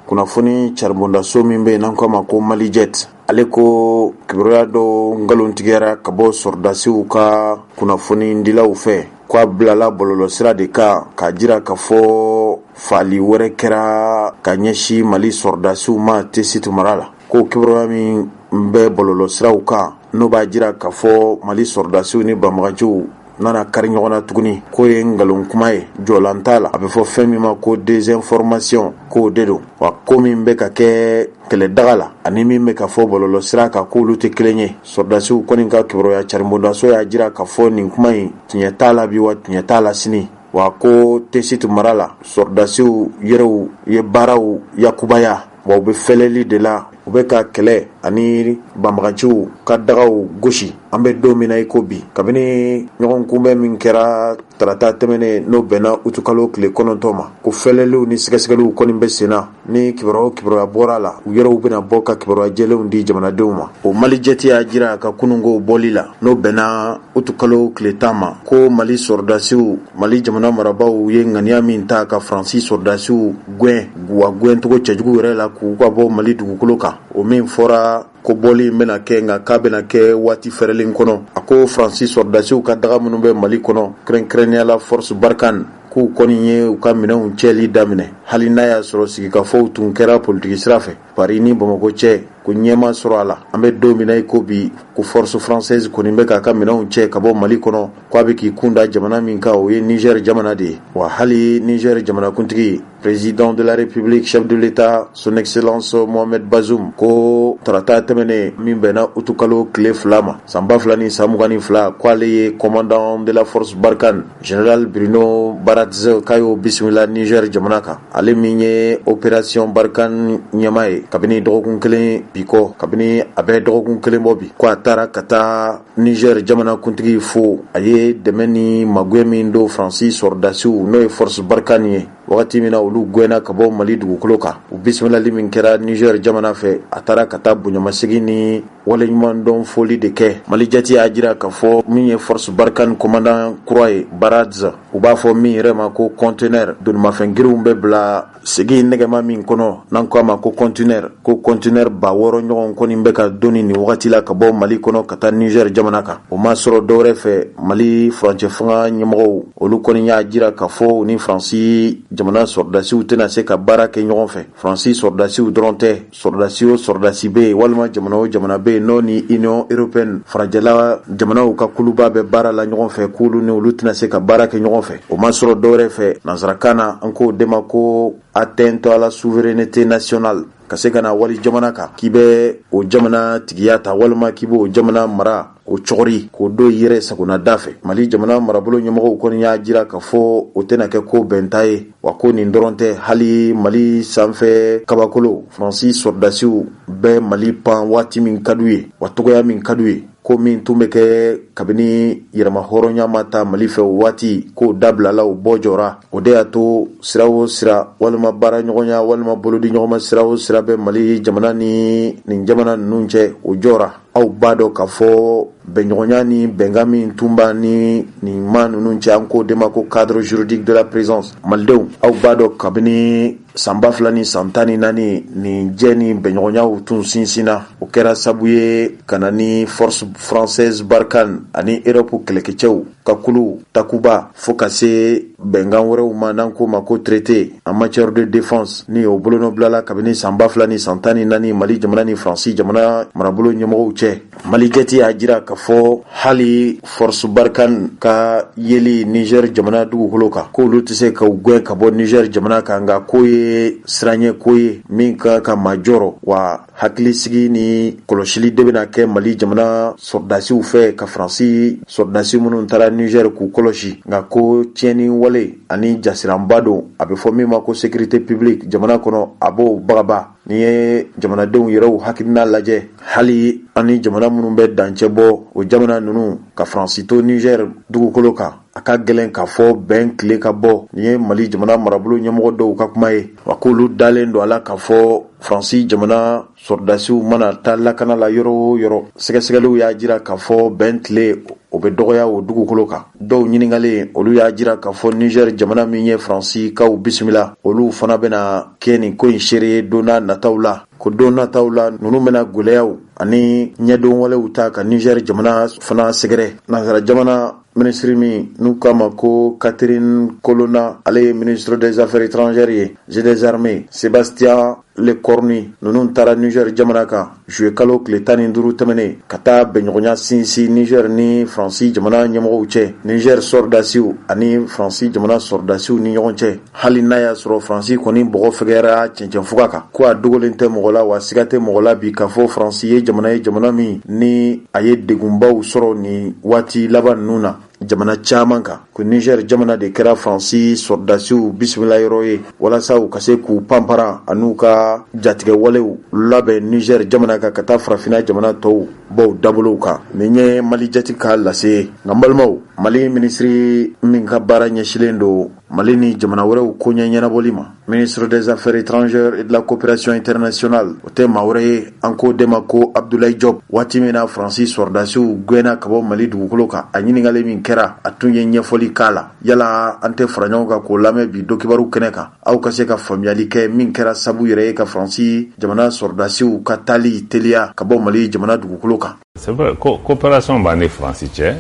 S1: Kunnafoni caribondaso min bɛ yen n'an k'a ma ko Malijet ale ko kibaruya dɔ ngalontigɛra ka bɔ sɔrɔdasiw ka kunnafoni dilaw fɛ k'a bilala bɔlɔlɔsira de kan k'a jira k'a fɔ faali wɛrɛ kɛra ka ɲɛsin Mali sɔrɔdasiw ma Tesitu mara la ko kibaruya min bɛ bɔlɔlɔsiraw kan n'o b'a jira k'a fɔ Mali sɔrɔdasiw ni banbaganciw nana kari ɲɔgɔn na tuguni k'o ye ngalon kuma ye jɔlan t'a la a bɛ fɔ fɛn min ma ko désinformation k'o de don wa ko min bɛ ka kɛ kɛlɛdaga la ani min bɛ ka fɔ bɔlɔlɔ sira kan k'olu tɛ kelen ye sɔrɔdasiw kɔni ka kibaruya caribondaso y'a jira k'a fɔ nin kuma in tiɲɛ t'a la bi wa tiɲɛ t'a la sini wa ko Tesitu mara la sɔrɔdasiw yɛrɛw ye baaraw yakubaya wa u bɛ fɛlɛli de la u bɛ ka kɛlɛ ani banbaganciw ka dagaw gosi an bɛ don min na i ko bi kabini ɲɔgɔn kunbɛn min kɛra tarata tɛmɛnen n'o bɛnna utukalo tile 9 ma ko fɛlɛliw ni sɛgɛsɛgɛliw kɔni bɛ senna ni kibaruya bɔra la u yɛrɛw bɛna bɔ ka kibaruya jɛlenw di jamanadenw ma o Malijɛti y'a jira ka kunungo bɔli la n'o bɛnna utukalo tile 10 ma ko Mali sɔrɔdasiw Mali jamana marabaw ye ŋaniya min ta ka Faransi sɔrɔdasiw gɛn wa gɛncogo cɛjugu yɛrɛ la k'u ka bɔ Mali dugukolo kan o min fɔra ko bɔli in bɛna kɛ nka k'a bɛna kɛ waati fɛrɛlen kɔnɔ a ko Faransi sɔrɔdasiw ka daga minnu bɛ Mali kɔnɔ kɛrɛnkɛrɛnnenya la force Barkhane k'u kɔni ye u ka minɛnw cɛli daminɛ hali n'a y'a sɔrɔ sigikafɔw tun kɛra politiki sira fɛ Paris ni Bamako cɛ ko ɲɛma sɔrɔ a la an bɛ don min na i ko bi ko force française kɔni bɛ k'a ka minɛnw cɛ ka bɔ Mali kɔnɔ k'a bɛ k'i kun da jamana min kan o ye Niger jamana de ye wa hali Niger jamanakuntigi président de la République chef de l'État son excellence Mohamed Bazoum ko tarata tɛmɛnen min bɛnna utukalo tile 2 ma san 2022 k'ale ye commandant de la force Barkhane général Bruno Baradze k'a y'o bisimila Niger jamana kan ale min ye opération Barkhane ɲɛma ye kabini dɔgɔkun kelen bi kɔ kabini a bɛ dɔgɔkun kelen bɔ bi ko a taara ka taa Niger jamanakuntigi fo a ye dɛmɛ ni magwɛ min don Faransi sɔrɔdasiw n'o ye force Barkhane ye wagati min na olu gwɛnna ka bɔ Mali dugukolo kan u bisimilali min kɛra Niger jamana fɛ a taara ka taa bonyamasegin ni waleɲuman dɔn foli de kɛ Malijɛti y'a jira k'a fɔ min ye force Barkhane commandant kura ye Baradze u b'a fɔ min yɛrɛ ma ko conteneur donimafɛn girinw bɛ bila segin nɛgɛma min kɔnɔ n'an k'a ma ko conteneur 600 ɲɔgɔn kɔni bɛ ka donni nin wagati la ka bɔ Mali kɔnɔ ka taa Niger jamana kan o ma sɔrɔ dɔwɛrɛ fɛ Mali furancɛ fanga ɲɛmɔgɔw olu kɔni y'a jira k'a fɔ ni Faransi jamana sɔrdasiw tɛna se ka baara kɛ ɲɔgɔn fɛ. Faransi sɔrdasiw dɔrɔn tɛ, sɔrdasi o sɔrdasi bɛ yen walima jamana o jamana bɛ yen n'o ni Union Européenne farajɛla jamanaw ka kuluba bɛ baara la ɲɔgɔn fɛ k'olu ni olu tɛna se ka baara kɛ ɲɔgɔn fɛ. O ma sɔrɔ dɔwɛrɛ fɛ nansarakan na an k'o de ma ko atteinte à la souveraineté nationale. Ka se ka na wali jamana kan k'i bɛ o jamana tigiya ta walima k'i bɛ o jamana mara o cɔgɔri k'o do yɛrɛ sagona da fɛ. Mali jamana marabolo ɲɛmɔgɔw kɔni y'a jira k'a fɔ o tɛna kɛ ko bɛnta ye wa ko nin dɔrɔn tɛ hali Mali sanfɛ kabakolo Faransi sɔrdasiw bɛ Mali pan waati min ka d'u ye wa togoya min ka d'u ye ko min tun bɛ kɛ kabini yɛrɛma hɔrɔnya ma ta Mali fɛ o waati k'o dabilala o bɔ jɔra. O de y'a to sira o sira walima baara ɲɔgɔnya walima bolodi ɲɔgɔnma sira o sira bɛ Mali jamana ni nin jamana ninnu cɛ o jɔra. Aw b'a dɔn k'a fɔ bɛnɲɔgɔnya ni bɛnkan min tun b'a ni nin maa ninnu cɛ an k'o de ma ko cadre juridique de la présence. Malidenw aw b'a dɔn kabini san 2000 ni san 14 nin jɛ ni bɛnɲɔgɔnyaw tun sinsinna. O kɛra sabu ye ka na ni force française Barkhane ani Europe kɛlɛkɛcɛw ka kulu takuba fo ka se bɛnkan wɛrɛw ma n'an k'o ma ko traité en matière de défense ni o bolonɔ bilala kabini san 2000 ni san 14 Mali jamana ni Faransi jamana marabolo ɲɛmɔgɔw cɛ. Mali jɛti y'a jira k'a fɔ hali force Barkhane ka yeli Niger jamana dugukolo kan k'olu tɛ se k'u gɛn ka bɔ Niger jamana kan nka ko ye siranɲɛ ko ye min ka majɔrɔ wa hakilisigi ni kɔlɔsili de bɛna kɛ Mali jamana sɔrdasiw fɛ ka Faransi sɔrdasi minnu taara Niger k'u kɔlɔsi nka ko tiɲɛni wale ani jasiranba don a bɛ fɔ min ma ko sécurité publique jamana kɔnɔ a b'o bagaba. Ni ye jamanadenw yɛrɛw hakilina lajɛ hali ani jamana minnu bɛ dancɛ bɔ o jamana ninnu ka Faransi to Niger dugukolo kan a ka gɛlɛn k'a fɔ bɛn tile ka bɔ. Ni ye Mali jamana marabolo ɲɛmɔgɔ dɔw ka kuma ye wa k'olu dalen don a la k'a fɔ Faransi jamana sɔrdasiw mana taa lakana la yɔrɔ o yɔrɔ sɛgɛsɛgɛliw y'a jira k'a fɔ bɛn tile o bɛ dɔgɔya o dugukolo kan. Dɔw ɲininkalen olu y'a jira k'a fɔ Niger jamana min ye Faransi kaw bisimila olu fana bɛna kɛ nin ko in seere donna nataw la. Ko don nataw la ninnu bɛna gwɛlɛyaw ani ɲɛdon walew ta ka Niger jamana fana sɛgɛrɛ. Nansara jamana ministre min n'u k'a ma ko Catherine Colonna ale ye ministre des affaires étrangères ye et des armées Sébastien Lecornu ninnu taara Niger jamana kan juillet kalo tile 15 tɛmɛnen ka taa bɛnɲɔgɔnya sinsin Niger ni Faransi jamana ɲɛmɔgɔw cɛ. Niger sɔrdasiw ani Faransi jamana sɔrdasiw ni ɲɔgɔn cɛ hali n'a y'a sɔrɔ Faransi kɔni bɔgɔ fɛgɛyara cɛncɛnfuga kan ko a dogolen tɛ mɔgɔ la wa siga tɛ mɔgɔ la bi k'a fɔ Faransi ye jamana min ni a ye degunbaw sɔrɔ ni waati laban ninnu na jamana caman kan ko Niger jamana de kɛra Faransi sɔrdasiw bisimila yɔrɔ ye walasa u ka se k'u panpara an'u ka jatigɛ walew labɛn Niger jamana kan ka taa farafina jamana tɔw baw dabolow kan. Nin ye Mali jati ka lase nka n balimaw Mali ministre min ka baara ɲɛsilen don Mali ni jamana wɛrɛw ko ɲɛ ɲɛnabɔli ma ministre des affaires étrangères et de la coopération internationale o tɛ maa wɛrɛ ye an k'o de ma ko Abdoulaye Diop. Waati min na Faransi sɔrdasiw gɛnna ka bɔ Mali dugukolo kan a ɲininkali min kɛra a tun ye ɲɛfɔli k'a la yala an tɛ fara ɲɔgɔn kan k'o lamɛn bi do kibaru kɛnɛ kan aw ka se ka faamuyali kɛ min kɛra sabu yɛrɛ ye ka Faransi jamana sɔrdasiw ka taali teliya ka bɔ Mali jamana dugukolo kan.
S3: C'est vrai coopération b'a ni Faransi cɛ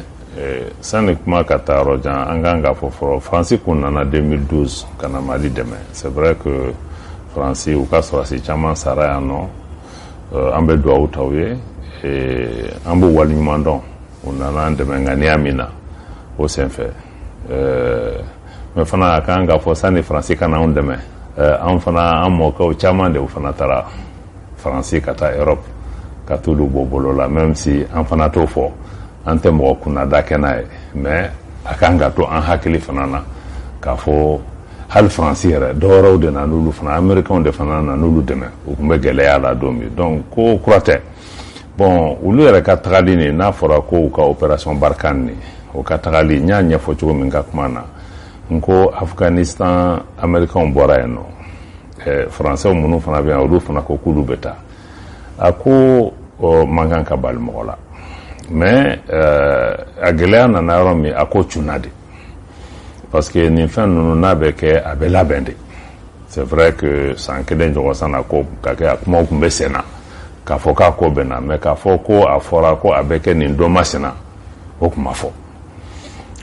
S3: sani kuma ka taa yɔrɔ jan an kan k'a fɔ fɔlɔ Faransi kun nana 2012 ka na Mali dɛmɛ. C'est vrai que Faransi u ka sɔrɔdasi caman sara yan nɔ an bɛ dugawu t'aw ye an b'u waleɲuman dɔn u nana an dɛmɛ ŋaniya min na o senfɛ mais fana a kan k'a fɔ sani Faransi ka na anw dɛmɛ an fana an mɔkɛw caman de u fana taara Faransi ka taa Europe ka t'olu bɔ bolo la même si an fana t'o fɔ an tɛ mɔgɔ kunnada kɛ n'a ye mais a kan ka to an hakili fana na k'a fɔ hali Faransi yɛrɛ dɔwɛrɛw de na n'olu fana Américains de fana na n'olu dɛmɛ u tun bɛ gɛlɛya la don min donc ko kura tɛ. Bon olu yɛrɛ ka tagali ni n'a fɔra ko u ka opération Barkhane ni o ka tagali n y'a ɲɛfɔ cogo min ka kuma na n ko Afghanistan Américains bɔra yen nɔ Français minnu fana bɛ yan olu fana ko k'olu bɛ taa a ko man kan ka bali mɔgɔ la mais a gɛlɛya nana yɔrɔ min a ko cunna de parce que nin fɛn ninnu n'a bɛ kɛ a bɛ labɛn de. C'est vrai que san kelen ɲɔgɔn san na ko ka kɛ a kumaw tun bɛ sen na k'a fɔ k'a ko bɛ na mais k'a fɔ ko a fɔra ko a bɛ kɛ nin don masina o tun ma fɔ.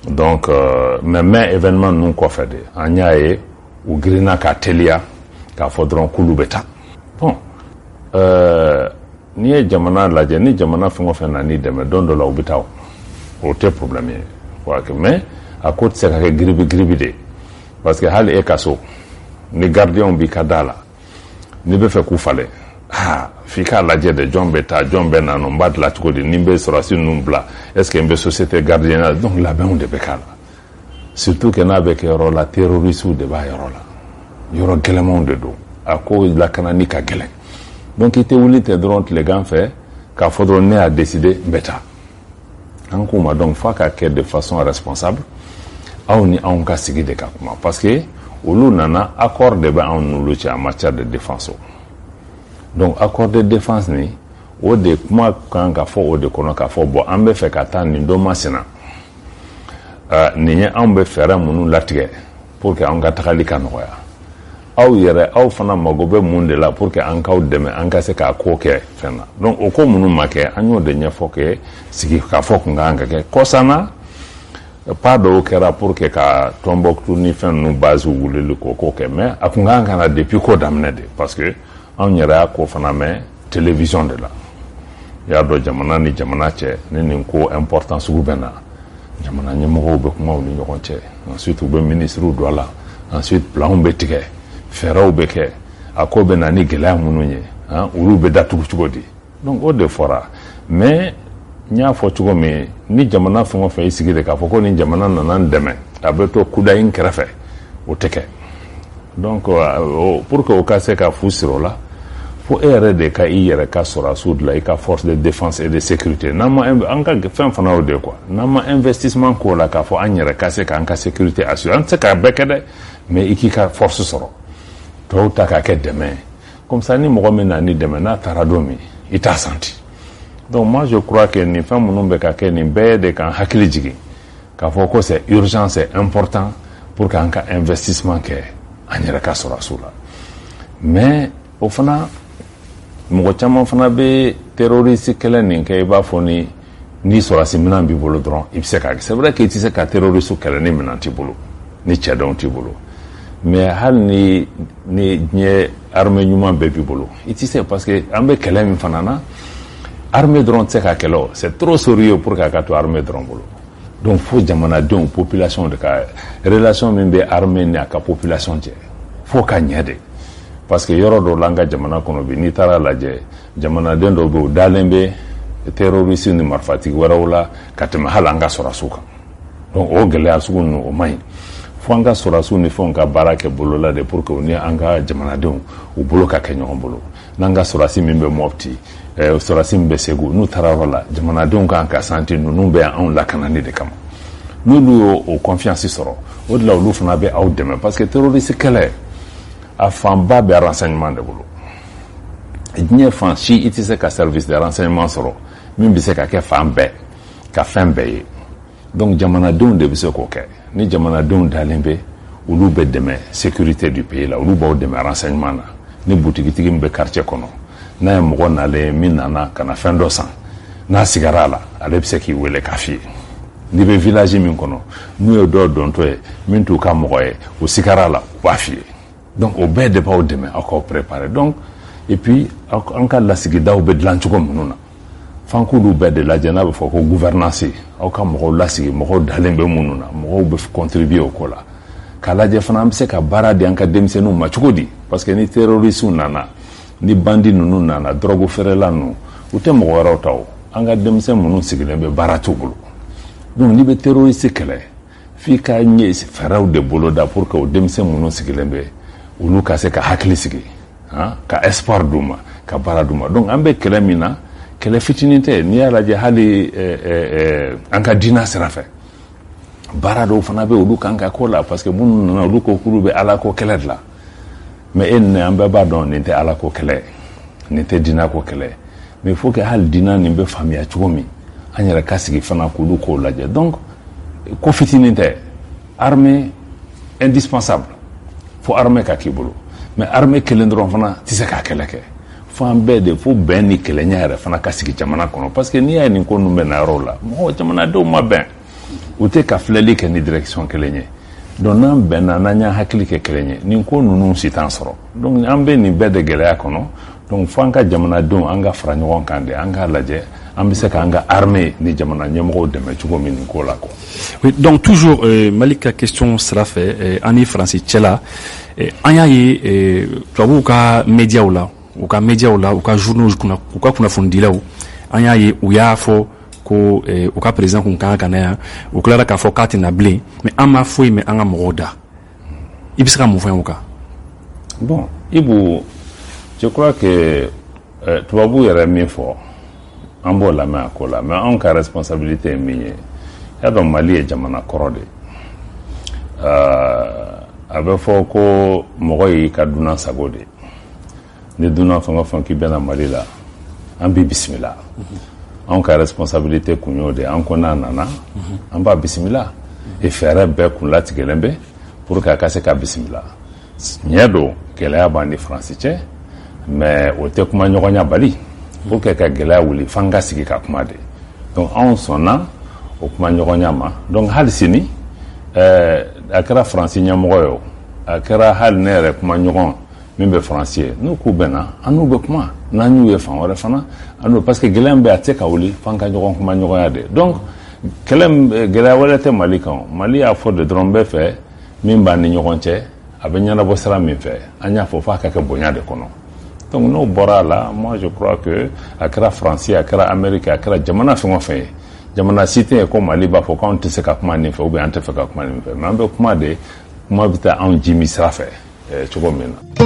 S3: Donc mais événement ninnu kɔfɛ de an y'a ye u girinna ka teliya k'a fɔ dɔrɔn k'olu bɛ taa bon n'i ye jamana lajɛ ni jamana fɛn o fɛn na n'i dɛmɛ don dɔ la u bɛ taa o tɛ problème ye mais a ko tɛ se ka kɛ giribi de parce que hali e ka so ni gardien b'i ka da la n'i bɛ fɛ k'u falen f'i k'a lajɛ de jɔn bɛ taa jɔn bɛ na n b'a dilan cogo di ni n bɛ sɔrɔdasi ninnu bila est-ce que n bɛ société gardien na donc labɛnw de bɛ k'a la surtout que n'a bɛ kɛ yɔrɔ la terroristes de b'a yɔrɔ la yɔrɔ gɛlɛmanw de don a ko lakanani ka gɛlɛn donc i tɛ wuli tɛ dɔrɔn tilegan fɛ k'a fɔ dɔrɔn ne y'a décidé n bɛ taa an k'u ma donc f'a ka kɛ de façon responsable aw ni anw ka sigi de ka kuma parce que olu nana accord de bɛ anw n'olu cɛ en matière de défense donc accord de défense ni o de kuma kan ka fɔ o de kɔnɔ k'a fɔ bon an bɛ fɛ ka taa nin don masina nin ye anw bɛ fɛɛrɛ minnu latigɛ pour que an ka tagali ka nɔgɔya aw yɛrɛ aw fana mago bɛ mun de la pour que an k'aw dɛmɛ an ka se k'a ko kɛ fɛn na donc o ko minnu ma kɛ an y'o de ɲɛfɔ kɛ sigi k'a fɔ kun kan ka kɛ kɔsana pas dɔw kɛra pour que ka Tombouctou ni fɛn ninnu base wulili k'o kɛ mais a kun kan ka na depuis ko daminɛ de parce que anw yɛrɛ y'a ko fana mɛn télévision de la i y'a dɔn jamana ni jamana cɛ ni nin ko important sugu bɛ na jamana ɲɛmɔgɔw bɛ kuma u ni ɲɔgɔn cɛ ensuite u bɛ ministres don a la ensuite planw bɛ tigɛ fɛɛrɛw bɛ kɛ a ko bɛ na ni gɛlɛya minnu ye olu bɛ datugu cogo di donc o de fɔra mais n y'a fɔ cogo min ni jamana fɛn o fɛn y'i sigi de k'a fɔ ko ni jamana nana n dɛmɛ a bɛ to kudayi kɛrɛfɛ o tɛ kɛ donc pour que o ka se ka fu siri o la fo e yɛrɛ de ka i yɛrɛ ka sɔrɔdasiw dilan i ka force de défense et de sécurité n'an ma an ka fɛn fana o de quoi n'an ma investissement k'o la k'a fɔ an yɛrɛ ka se k'an ka sécurité assurer an tɛ se k'a bɛɛ kɛ dɛ mais i k'i ka force sɔrɔ tɔw ta k'a kɛ dɛmɛ comme ça ni mɔgɔ min na ni dɛmɛ n'a taara don min i t'a senti donc moi je crois que nin fɛn minnu bɛ ka kɛ nin bɛɛ de kan hakili jigin k'a fɔ ko c'est urgent c'est important pour que an ka investissement kɛ an yɛrɛ ka sɔrɔdasiw la mais o fana mɔgɔ caman fana bɛ terroriste kɛlɛ nin kɛ i b'a fɔ ni sɔrɔdasi minɛn b'i bolo dɔrɔn i bɛ se k'a kɛ c'est vrai que i tɛ se ka terroriste kɛlɛ ni minɛn t'i bolo ni cɛdɔn t'i bolo mais hali ni diɲɛ armée ɲuman bɛɛ b'i bolo i tɛ se parce que an bɛ kɛlɛ min fana na armée dɔrɔn tɛ se ka kɛlɛ o c'est trop sérieux pour que a ka to armée dɔrɔn bolo donc fo jamanadenw population de ka relation min bɛ armée ni a ka population cɛ fo ka ɲɛ de parce que yɔrɔ dɔw la an ka jamana kɔnɔ bi n'i taara lajɛ jamanaden dɔw bɛ u dalen bɛ terroriste ni marifatigi wɛrɛw la ka tɛmɛ hali an ka sɔrɔdasiw kan donc o gɛlɛya sugu ninnu o man ɲi fo an ka sɔrɔdasiw ni fɛnw ka baara kɛ bolo la de pour que u ni an ka jamanadenw u bolo ka kɛ ɲɔgɔn bolo n'an ka sɔrɔdasi min bɛ Mopti sɔrɔdasi min bɛ Segu n'u taara yɔrɔ la jamanadenw kan ka santi ninnu bɛ anw lakanani de kama n'olu y'o o confiance sɔrɔ o de la olu fana bɛ aw dɛmɛ parce que terroriste kɛlɛ a fanba bɛ renseignement de bolo diɲɛ fan si i tɛ se ka service de renseignement sɔrɔ min bɛ se ka kɛ fan bɛɛ ka fɛn bɛɛ ye donc jamanadenw de bɛ se k'o kɛ ni jamanadenw dalen bɛ olu bɛ dɛmɛ sécurité du pays la olu b'aw dɛmɛ renseignement na ni butigitigi min bɛ quartier kɔnɔ n'a ye mɔgɔ nalen min nana ka na fɛn dɔ san n'a sigara a la ale bɛ se k'i wele k'a f'i ye n'i bɛ village min kɔnɔ n'u ye dɔw dɔntɔ ye min t'u ka mɔgɔ ye o sigara a la u b'a f'i ye donc o bɛɛ de b'aw dɛmɛ aw k'aw préparer donc et puis an ka lasigidaw bɛ dilan cogo minnu na f'an k'olu bɛɛ de lajɛ n'a bɛ fɔ ko gouvernance aw ka mɔgɔw lasigi mɔgɔw dalen bɛ minnu na mɔgɔw bɛ contribuer o ko la k'a lajɛ fana an bɛ se ka baara di an ka denmisɛnninw ma cogo di parce que ni terroristes nana ni bandi ninnu nana drogue feerela ninnu u tɛ mɔgɔ wɛrɛw ta o an ka denmisɛn minnu sigilen bɛ baara t'u bolo donc n'i bɛ terroriste kɛlɛ f'i ka ɲɛ fɛɛrɛw de bolo da pour que o denmisɛn minnu sigilen bɛ olu ka se ka hakili sigi ka espoir d'u ma ka baara d'u ma donc an bɛ kɛlɛ min na kɛlɛ fitinin tɛ n'i y'a lajɛ hali an ka diinɛ sira fɛ baara dɔw fana bɛ olu kan ka ko la parce que minnu nana olu ko k'olu bɛ ala ko kɛlɛ de la mais e ni an bɛɛ b'a dɔn nin tɛ ala ko kɛlɛ nin tɛ diinɛ ko kɛlɛ mais il faut que hali diinɛ nin bɛ faamuya cogo min an yɛrɛ ka sigi fana k'olu k'o lajɛ donc ko fitinin tɛ armée indispensable fo armée ka k'i bolo mais armée kelen dɔrɔn fana tɛ se k'a kɛlɛ kɛ fo an bɛɛ de fo bɛn ni kɛlɛɲɛ yɛrɛ fana ka sigi jamana kɔnɔ parce que n'i y'a ye nin ko ninnu bɛ na yɔrɔw la mɔgɔ jamanadenw ma bɛn u tɛ ka filɛli kɛ ni direction kelen ye donc n'an bɛnna n'an y'a hakili kɛ kelen ye nin ko ninnu si t'an sɔrɔ donc an bɛ nin bɛɛ de gɛlɛya kɔnɔ donc fo an ka jamanadenw an ka fara ɲɔgɔn kan de an k'a lajɛ an bɛ se k'an ka armée ni jamana ɲɛmɔgɔw dɛmɛ cogo min nin ko la quoi.
S4: Oui, donc toujours Mali ka question sira fɛ an ni Faransi cɛla an y'a ye tubabuw ka médiaw la u ka journaux kunna u ka kunnafonidilaw an y'a ye u y'a fɔ ko u ka président kun kan ka na yan u tilara k'a fɔ k'a tɛna bilen mais an ma foyi mɛn an ka mɔgɔw da i bɛ se ka mun fɔ o kan.
S3: Bon Ibou, je crois que tubabu yɛrɛ min fɔ an b'o lamɛn a ko la mais anw ka responsabilité ye min ye y'a dɔn Mali ye jamana kɔrɔ de a bɛ fɔ ko mɔgɔ y'i ka dunan sago de ni dunan fɛn o fɛn k'i bɛna Mali la an b'i bisimila anw ka responsabilité kun y'o de an ko n'a nana an b'a bisimila et fɛɛrɛ bɛɛ kun latigɛlen bɛ pour que a ka se ka bisimila ɲɛ don gɛlɛya b'an ni Faransi cɛ mais o tɛ kuma ɲɔgɔnya bali pour que ka gɛlɛya wuli f'an ka sigi ka kuma de donc anw sɔnna o kuma ɲɔgɔnya ma donc hali sini a kɛra Faransi ɲɛmɔgɔ ye o a kɛra hali ne yɛrɛ kuma ɲɔgɔn min bɛ Faransi ye n'u k'u bɛnna an n'u bɛ kuma n'an y'u ye fan wɛrɛ fana an n'u parce que gɛlɛya bɛ a tɛ ka wuli f'an ka ɲɔgɔn kuma ɲɔgɔnya de donc gɛlɛya wɛrɛ tɛ Mali kan Mali y'a fɔ de dɔrɔn bɛɛ fɛ min b'an ni ɲɔgɔn cɛ a bɛ ɲɛnabɔ sira min fɛ an y'a fɔ f'a ka kɛ bonya de kɔnɔ donc n'o bɔra a la moi je crois que a kɛra Faransi a kɛra Amérique a kɛra jamana fɛn o fɛn ye jamana si tɛ yen ko Mali b'a fɔ k'anw tɛ se ka kuma nin fɛ ou bien an tɛ fɛ ka kuma nin fɛ mais an bɛ kuma de kuma bɛ taa anw jimi sira fɛ cogo min na.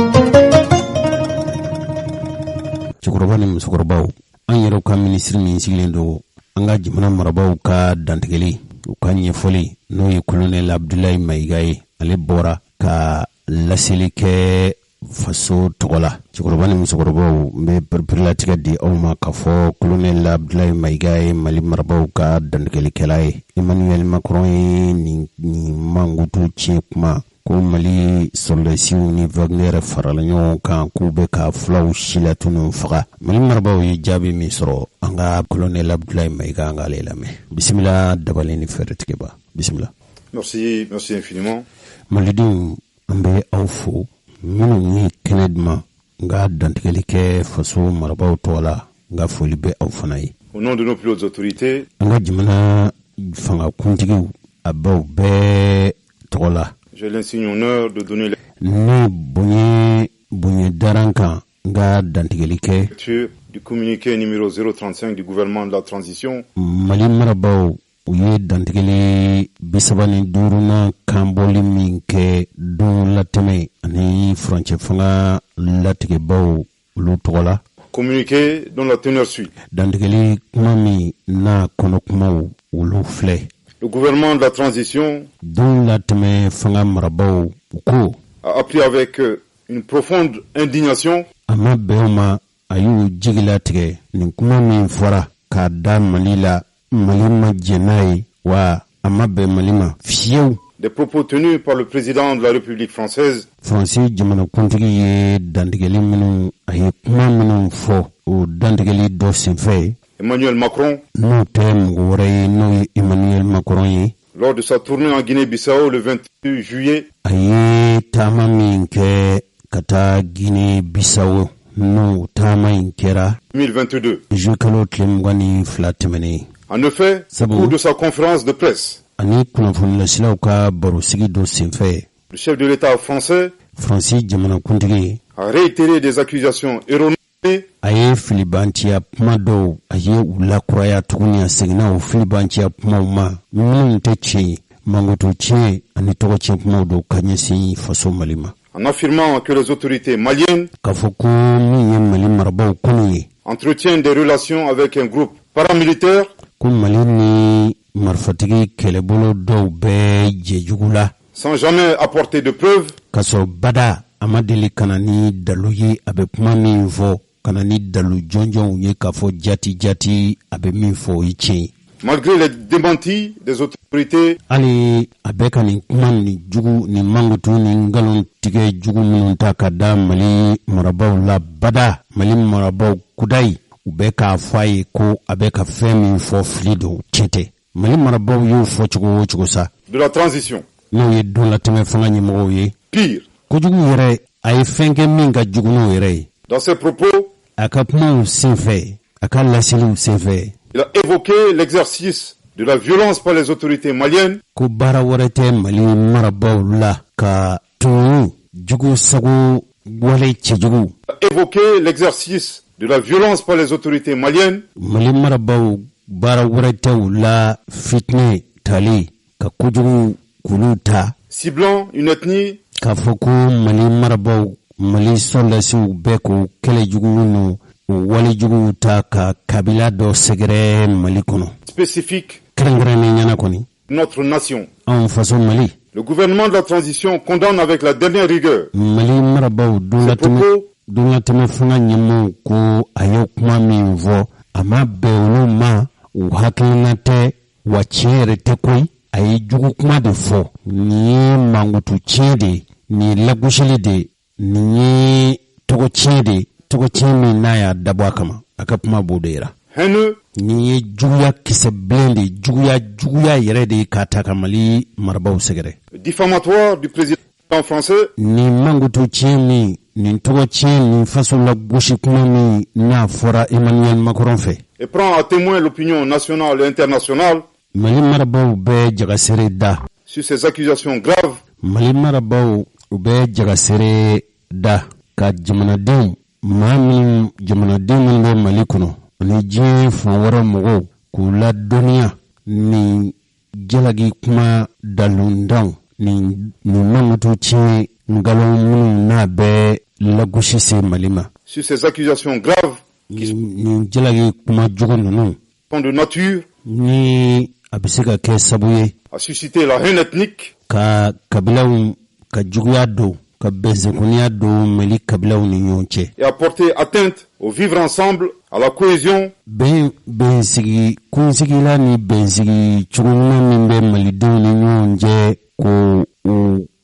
S5: Cɛkɔrɔba ni musokɔrɔbaw an yɛrɛw ka minisiri min sigilen don an ka jamana marabaaw ka dantigɛli u ka ɲɛfɔli n'o ye colonel Abdulaye Mayiga ye ale bɔra ka laseli kɛ faso tɔgɔ la. Cɛkɔrɔba ni musokɔrɔbaw n bɛ perepere di aw ma k'a fɔ colonel Abdulaye Mayiga ye Mali marabaaw ka dantigɛlikɛla ye. Emmanuel Macron ye nin mankutu tiɲɛ kuma ko Mali sɔrɔdasiw ni Wagner farala ɲɔgɔn kan k'u bɛ ka fulaw silatunu faga. Mali marabaaw ye jaabi min sɔrɔ an ka colonel Abdulaye Mayiga an k'ale lamɛn. Bisimila Dabali ni Fɛrɛtigɛba. Bisimila.
S6: Merci infiniment.
S5: Malidenw an bɛ aw fo minnu ye kɛnɛ duman n ka dantigɛli kɛ faso marabaaw tɔgɔ la n ka foli bɛ aw fana ye.
S6: Au nom de nos plus hautes autorités.
S5: An ka jamana fangakuntigiw a baw bɛɛ tɔgɔ la.
S6: J'ai l'insigne honneur de donner
S5: ne bonye daran kan n ka dantigɛli kɛ
S6: du communiqué numéro 035 du gouvernement de la transition.
S5: Mali marabaaw u ye dantigɛli 35nan kan bɔli min kɛ don latɛmɛ ani furancɛ fanga latigɛbaw olu tɔgɔ la.
S6: Communiqué dont la teneur suit.
S5: Dantigɛli kuma min n'a kɔnɔ kumaw olu filɛ.
S6: Le gouvernement de la transition
S5: don latɛmɛ fanga marabaaw u ko
S6: a appris avec une profonde indignation
S5: a ma bɛn o ma a y'u jigi latigɛ nin kuma min fɔra k'a da Mali la Mali ma jɛn n'a ye wa a ma bɛn Mali ma fiyewu.
S6: Des propos tenus par le président de la République française.
S5: Faransi jamanakuntigi ye dantigɛli minnu a ye kuma minnu fɔ o dantigɛli dɔ senfɛ
S6: Emmanuel Macron
S5: n'o tɛ mɔgɔ wɛrɛ ye n'o ye Emmanuel Macron ye.
S6: Lors de sa tournée en Guinée-Bissau le 28 juillet.
S5: A ye taama min kɛ ka taa Guinée-Bissau n'o taama in kɛra
S6: 2022.
S5: Kalo tile 22 tɛmɛnen.
S6: En effet, au cours de sa conférence de presse,
S5: ani kunnafonilasilaw ka barosigi dɔ senfɛ
S6: le chef de l'État français
S5: Faransi jamanakuntigi
S6: a réitéré des accusations erronées.
S5: A ye filibanciya kuma dɔw a ye u lakuraya tuguni a seginna o filibanciya kumaw ma minnu tɛ tiɲɛ ye mankutu tiɲɛ ani tɔgɔ tiɲɛ kumaw dɔw ka ɲɛsin faso Mali ma.
S6: En affirmant que les autorités maliennes
S5: k'a fɔ ko min ye Mali marabaaw kɔnɔ ye
S6: entretiennent des relations avec un groupe paramilitaire
S5: ko Mali ni marifatigi kɛlɛbolo dɔw bɛɛ jɛ jugu la
S6: sans jamais apporter de preuves.
S5: K'a sɔrɔ bada a ma deli ka na ni dalu ye a bɛ kuma min fɔ ka na ni dalu jɔnjɔnw ye k'a fɔ jati a bɛ min fɔ o ye tiɲɛ.
S6: Malgré les démentis des autorités,
S5: hali a bɛ ka nin kuma ni jugu ni mankutu ni ngalon tigɛ jugu minnu ta ka da Mali marabaaw la bada Mali marabaaw kudayi u bɛ k'a fɔ a ye ko a bɛ ka fɛn min fɔ fili don tiɲɛ tɛ. Mali marabaaw y'o fɔ cogo o cogo sa.
S6: De la transition.
S5: n'o ye don latɛmɛ fanga ɲɛmɔgɔw ye.
S6: Pire,
S5: kojugu yɛrɛ a ye fɛn kɛ min ka jugu n'o yɛrɛ ye.
S6: dans ses propos,
S5: a ka kumaw senfɛ a ka laseliw senfɛ.
S6: il a évoqué l'exercice de la violence par les autorités maliennes.
S5: Ko baara wɛrɛ tɛ Mali marabaw la ka tunu jugu sago wale cɛjugu.
S6: Il a évoqué l'exercice de la violence par les autorités maliennes.
S5: Mali marabaw baara wɛrɛ tɛ u la fitinɛ tali ka kojugu k'olu ta.
S6: Ciblant une ethnie.
S5: K'a fɔ ko Mali marabaw Mali sɔrɔdasiw bɛɛ ko kɛlɛ jugu n'u wale jugu ta ka kabila dɔ sɛgɛrɛ Mali kɔnɔ.
S6: Spécifique.
S5: Kɛrɛnkɛrɛnnen ɲɛna kɔni.
S6: Notre nation.
S5: Anw faso Mali.
S6: Le gouvernement de la transition condamne avec la dernière rigueur.
S5: Mali marabaw don latɛmɛ fanga ɲɛmɔgɔw ko a ye kuma min fɔ a ma bɛn olu ma u hakilina tɛ wa tiɲɛ yɛrɛ tɛ koyi. A ye jugu kuma de fɔ nin ye mankutu tiɲɛ de nin ye lagosili de nin ye tɔgɔ tiɲɛ de tɔgɔ tiɲɛ min n'a y'a dabɔ a kama a ka kuma b'o de yira.
S6: Haineux.
S5: Nin ye juguya kisɛ bilen de juguya yɛrɛ de k'a ta ka Mali marabaw sɛgɛrɛ.
S6: Diffamatoire du président français.
S5: Nin mankutu tiɲɛ min nin tɔgɔ tiɲɛ nin faso lagosi kuma min n'a fɔra Emmanuel Macron fɛ.
S6: Et prend à témoin l'opinion nationale et internationale.
S5: Mali marabaw bɛɛ jagasere da.
S6: Sur ces accusations graves.
S5: Mali marabaw u bɛɛ jagasere da ka jamanadenw minnu bɛ Mali kɔnɔ ani diɲɛ fan wɛrɛ mɔgɔw k'u ladɔnniya nin jalaki kuma dalundanw nin mankutu tiɲɛ ngalon minnu n'a bɛ lagosi se Mali ma.
S6: Sur ces accusations graves.
S5: Nin jalaki kuma jugu ninnu.
S6: Sont de nature.
S5: Ni a bɛ se ka kɛ sabu ye.
S6: A suscité la haine ethnique.
S5: Ka kabilaw ka juguya don ka bɛnsɛnkoniya don Mali kabilaw ni ɲɔgɔn cɛ.
S6: Et a porté atteinte au vivre ensemble, à la cohésion.
S5: Bɛnsigi kunsigila ni bɛnsigi cogo ɲuman min bɛ Malidenw ni ɲɔgɔn cɛ ko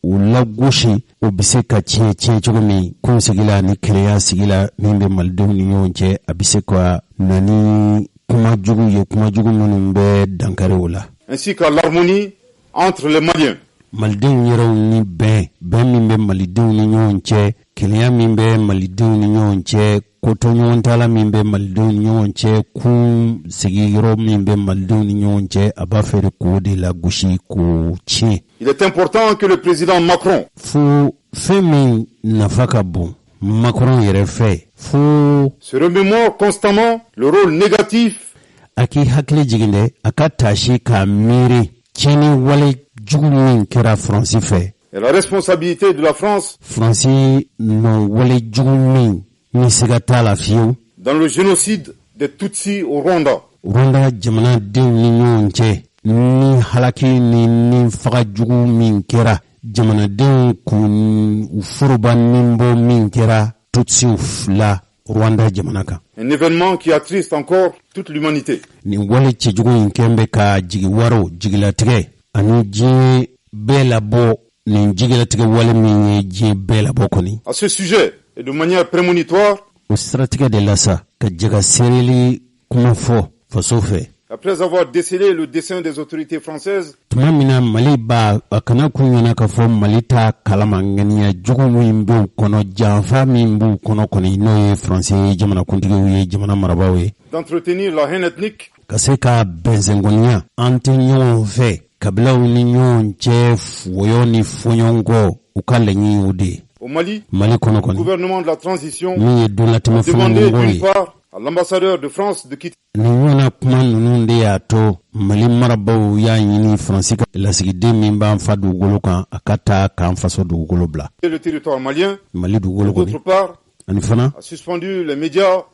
S5: u lagosi o bɛ se ka tiɲɛ cogo min kunsigila ni kɛnɛya sigila min bɛ Malidenw ni ɲɔgɔn cɛ a bɛ se ka na ni kuma jugu minnu bɛ dankari o la.
S6: Ainsi qu'à l'harmonie entre les Maliens.
S5: Malidenw yɛrɛw ni bɛn min bɛ Malidenw ni ɲɔgɔn cɛ kɛnɛya min bɛ Malidenw ni ɲɔgɔn cɛ kotɔɲɔgɔn tala min bɛ Malidenw ni ɲɔgɔn cɛ kun sigiyɔrɔ min bɛ Malidenw ni ɲɔgɔn cɛ a b'a fɛ k'o de lagosi k'o tiɲɛ.
S6: Il est important que le président Macron.
S5: Fo fɛn min nafa ka bon Macron yɛrɛ fɛ fo.
S6: Se remémore constamment le rôle négatif.
S5: A k'i hakili jigin dɛ a ka taasi k'a miiri tiɲɛni wale jugu min kɛra Faransi fɛ.
S6: Et la responsabilité de la France.
S5: Faransi nɔ wale jugu min ni siga t'a la fiyewu.
S6: Dans le génocide des Tutsis au Rwanda.
S5: Rwanda jamanadenw ni ɲɔgɔn cɛ ni halaki ni faga jugu min kɛra jamanadenw k'u foroba ninbɔ min kɛra Tutsiw la Rwanda jamana kan.
S6: Un événement qui attriste encore toute l'humanité.
S5: Ni wale cɛjugu in kɛn bɛ ka jigiwaro jigilatigɛ ani diɲɛ bɛɛ labɔ nin jigilatigɛ wale min ye diɲɛ bɛɛ labɔ kɔni.
S6: À ce sujet et de manière prémonitoire.
S5: O siratigɛ de la sa ka jaga sereli kuma fɔ faso fɛ.
S6: Après avoir décelé le dessein des autorités françaises.
S5: Tuma min na Mali b'a a kana kun ɲɛna ka fɔ Mali ta kalama ŋaniya jugu min b'u kɔnɔ janfa min b'u kɔnɔ kɔni n'o ye Faransi jamanakuntigiw ye jamana marabaw ye.
S6: D'entretenir la haine ethnique.
S5: Ka se ka bɛnsɛnkoniya an tɛ ɲɔgɔn fɛ kabilaw ni ɲɔgɔn cɛ foyɔ ni fɔɲɔgɔnkɔ u ka laɲini o de ye.
S6: Au Mali.
S5: Mali kɔnɔ kɔni.
S6: Le gouvernement de la transition.
S5: Min ye don latɛmɛ fanga ɲɛmɔgɔ ye.
S6: À l'ambassadeur de France de quitter.
S5: Nin ɲɔgɔnna kuma ninnu de y'a to Mali marabaw y'a ɲini Faransi ka lasigiden min b'an fa dugukolo kan a ka taa k'an faso dugukolo bila.
S6: Le territoire malien.
S5: Mali dugukolo kɔni.
S6: D'autre part.
S5: Ani fana.
S6: A suspendu les médias.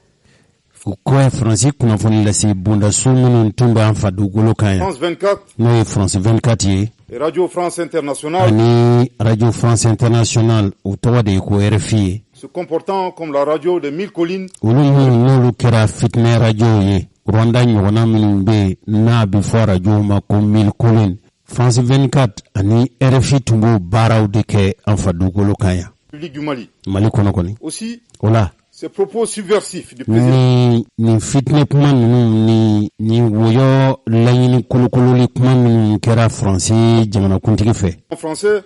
S5: O kɔ ye Faransi kunnafoni lase bondaso minnu tun b'an fa dugukolo kan yan.
S6: France 24.
S5: N'o ye France 24 ye.
S6: Et Radio France Internationale.
S5: Ani Radio France Internationale o tɔgɔ de ye ko RFI ye.
S6: Se comportant comme la radio des 1000 collines.
S5: Olu minnu n'olu kɛra fitinɛ radio ye Rwanda ɲɔgɔnna minnu bɛ n'a bɛ fɔ radio ma ko 1000 collines. France 24 ani RFI tun b'o baaraw de kɛ an fa dugukolo kan yan.
S6: Public du Mali.
S5: Mali kɔnɔ kɔni.
S6: Aussi.
S5: O la.
S6: Ces propos subversifs du président.
S5: Ni fitne kuma nunu ni woyo laɲini kolokololi kuma minnu kɛra Faransi jamanakuntigi fɛ.
S6: En français,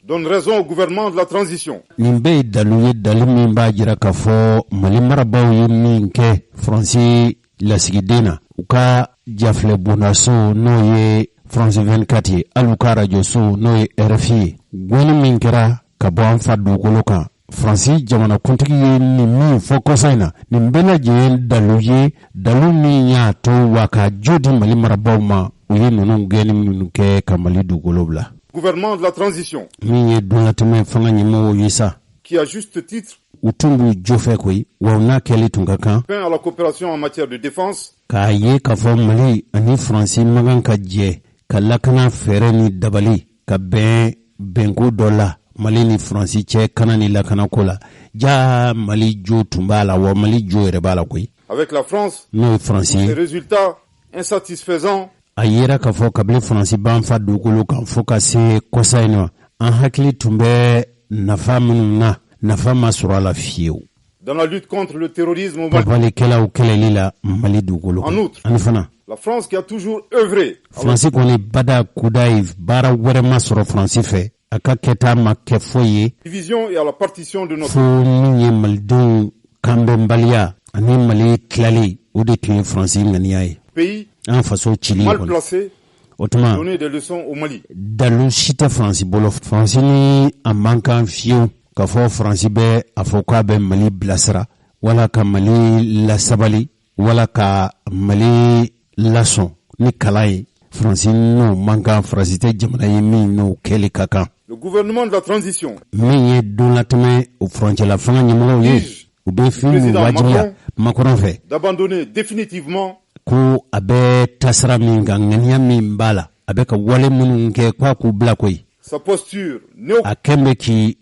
S6: donne raison au gouvernement de la transition.
S5: Nin bɛɛ ye dalu ye dalu min b'a jira k'a fɔ Mali marabaaw ye min kɛ Faransi lasigiden na u ka jafilɛ bondaso n'o ye France 24 ye hali u ka arajoso n'o ye RFI ye gɔni min kɛra ka bɔ an fa dugukolo kan Faransi jamanakuntigi ye nin min fɔ kɔsa in na nin bɛɛ lajɛlen dalu ye dalu min y'a to wa ka jo di Mali marabaaw ma u ye ninnu gɛni minnu kɛ ka Mali dugukolo bila.
S6: Gouvernement de la transition.
S5: Min ye donlatɛmɛ fanga ɲɛmɔgɔw ye sa.
S6: Qui a juste titre.
S5: U tun b'u jo fɛ koyi wa u n'a kɛli tun ka kan.
S6: À la coopération en matière de défense.
S5: K'a ye k'a fɔ Mali ani Faransi man kan ka jɛ ka lakana fɛɛrɛ ni dabali ka bɛnko dɔ la Mali ni Faransi cɛ kana ni lakanako la ja Mali jo tun b'a la wa Mali jo yɛrɛ b'a la koyi.
S6: Avec la France.
S5: N'o ye Faransi ye.
S6: Les résultats insatisfaisants.
S5: A yera k'a fɔ kabini Faransi b'an fa dugukolo kan fo ka se kɔsa in ma an hakili tun bɛ nafa minnu na nafa ma sɔrɔ a la fiyewu.
S6: Dans la lutte contre le terrorisme au Mali.
S5: Pabalikɛlaw kɛlɛli la Mali dugukolo kan.
S6: En outre.
S5: Ani fana.
S6: La France qui a toujours œuvré.
S5: Faransi kɔni bada kuda ye baara wɛrɛ ma sɔrɔ Faransi fɛ a ka kɛta ma kɛ foyi ye.
S6: Division et à la partition de notre.
S5: Fo min ye malidenw kanbɛnbaliya ani Mali tilali o de tun ye Faransi ŋaniya ye.
S6: Pays.
S5: An faso cili
S6: mal placé.
S5: O tuma
S6: donner des leçons au Mali.
S5: Dalu si tɛ Faransi bolo. Faransi ni a man kan fiyewu k'a fɔ Faransi bɛ a fɔ k'a bɛ Mali bilasira wala ka Mali lasabali wala ka Mali lasɔn ni kalan ye. Faransi n'o man kan Faransi tɛ jamana ye min n'o kɛli ka kan.
S6: Le gouvernement de la transition.
S5: Min ye donlatɛmɛ o furancɛla fanga ɲɛmɔgɔw ye u bɛ fɛn wajibiya Macron fɛ.
S6: D'abandonner définitivement.
S5: Ko a bɛ tasira min kan ŋaniya min b'a la a bɛ ka wale minnu kɛ k'a k'u bila koyi.
S6: Sa posture
S5: a kɛn bɛ k'i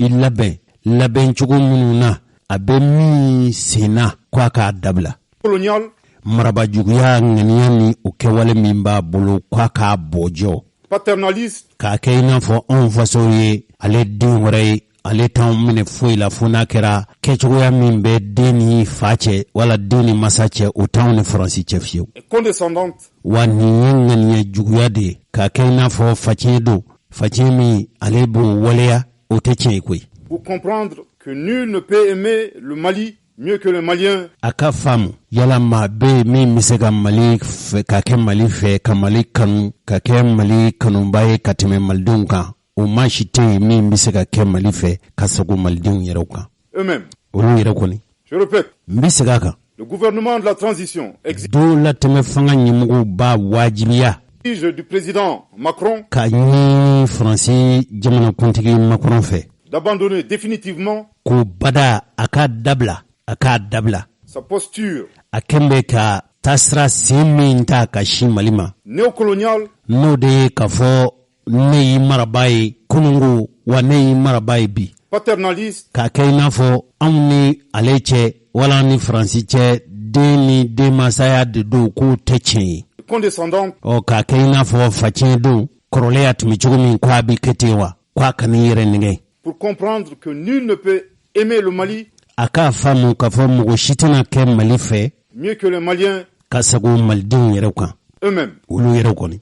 S5: labɛn cogo minnu na a bɛ min senna k'a k'a dabila.
S6: Colonial.
S5: Marabajuguya ŋaniya ni o kɛwale min b'a bolo k'a k'a bɔjɔ.
S6: Paternaliste.
S5: K'a kɛ i n'a fɔ anw faso ye ale den wɛrɛ ye ale t'anw minɛ foyi la fo n'a kɛra kɛcogoya min bɛ den ni fa cɛ wala den ni masa cɛ o t'anw ni Faransi cɛ fiyewu.
S6: Condescendante.
S5: Wa nin ye ŋaniya juguya de ye k'a kɛ i n'a fɔ facɛn don facɛn min ale b'o waleya o tɛ tiɲɛ ye koyi.
S6: Pour comprendre que nul ne peut aimer le Mali mieux que le Malien.
S5: A ka faamu yala maa bɛ min bɛ se ka Mali fɛ ka kɛ Mali fɛ ka Mali kanu ka kɛ Mali kanuba ye ka tɛmɛ malidenw kan o maa si tɛ yen min bɛ se ka kɛ Mali fɛ ka sago malidenw yɛrɛw kan.
S6: Eux-mêmes.
S5: Olu yɛrɛ kɔni.
S6: Je répète.
S5: N bɛ segin a kan.
S6: Le gouvernement de la transition exige.
S5: Donlatɛmɛ fanga ɲɛmɔgɔw b'a wajibiya.
S6: Du président Macron.
S5: Ka ɲini Faransi jamanakuntigi Macron fɛ.
S6: D'abandonner définitivement.
S5: Ko bada a k'a dabila. A k'a dabila.
S6: Sa posture.
S5: A kɛn bɛ ka tasira sen min ta ka si Mali ma.
S6: Néocolonial.
S5: N'o de ye k'a fɔ ne y'i marabaa ye kunungo wa ne y'i marabaa ye bi.
S6: Paternaliste.
S5: K'a kɛ i n'a fɔ anw ni ale cɛ wala ni Faransi cɛ den ni denmasaya de don k'o tɛ tiɲɛ ye.
S6: Condescendante.
S5: K'a kɛ i n'a fɔ facɛn don kɔrɔlen tun bɛ cogo min k'a bɛ kɛ ten wa k'a kana i yɛrɛ nɛgɛ.
S6: Pour comprendre que nul ne peut aimer le Mali.
S5: A k'a faamu k'a fɔ mɔgɔ si tɛna kɛ Mali fɛ.
S6: Mieux que les Maliens.
S5: Ka sago malidenw yɛrɛ kan.
S6: Eux-mêmes.
S5: Olu yɛrɛ kɔni.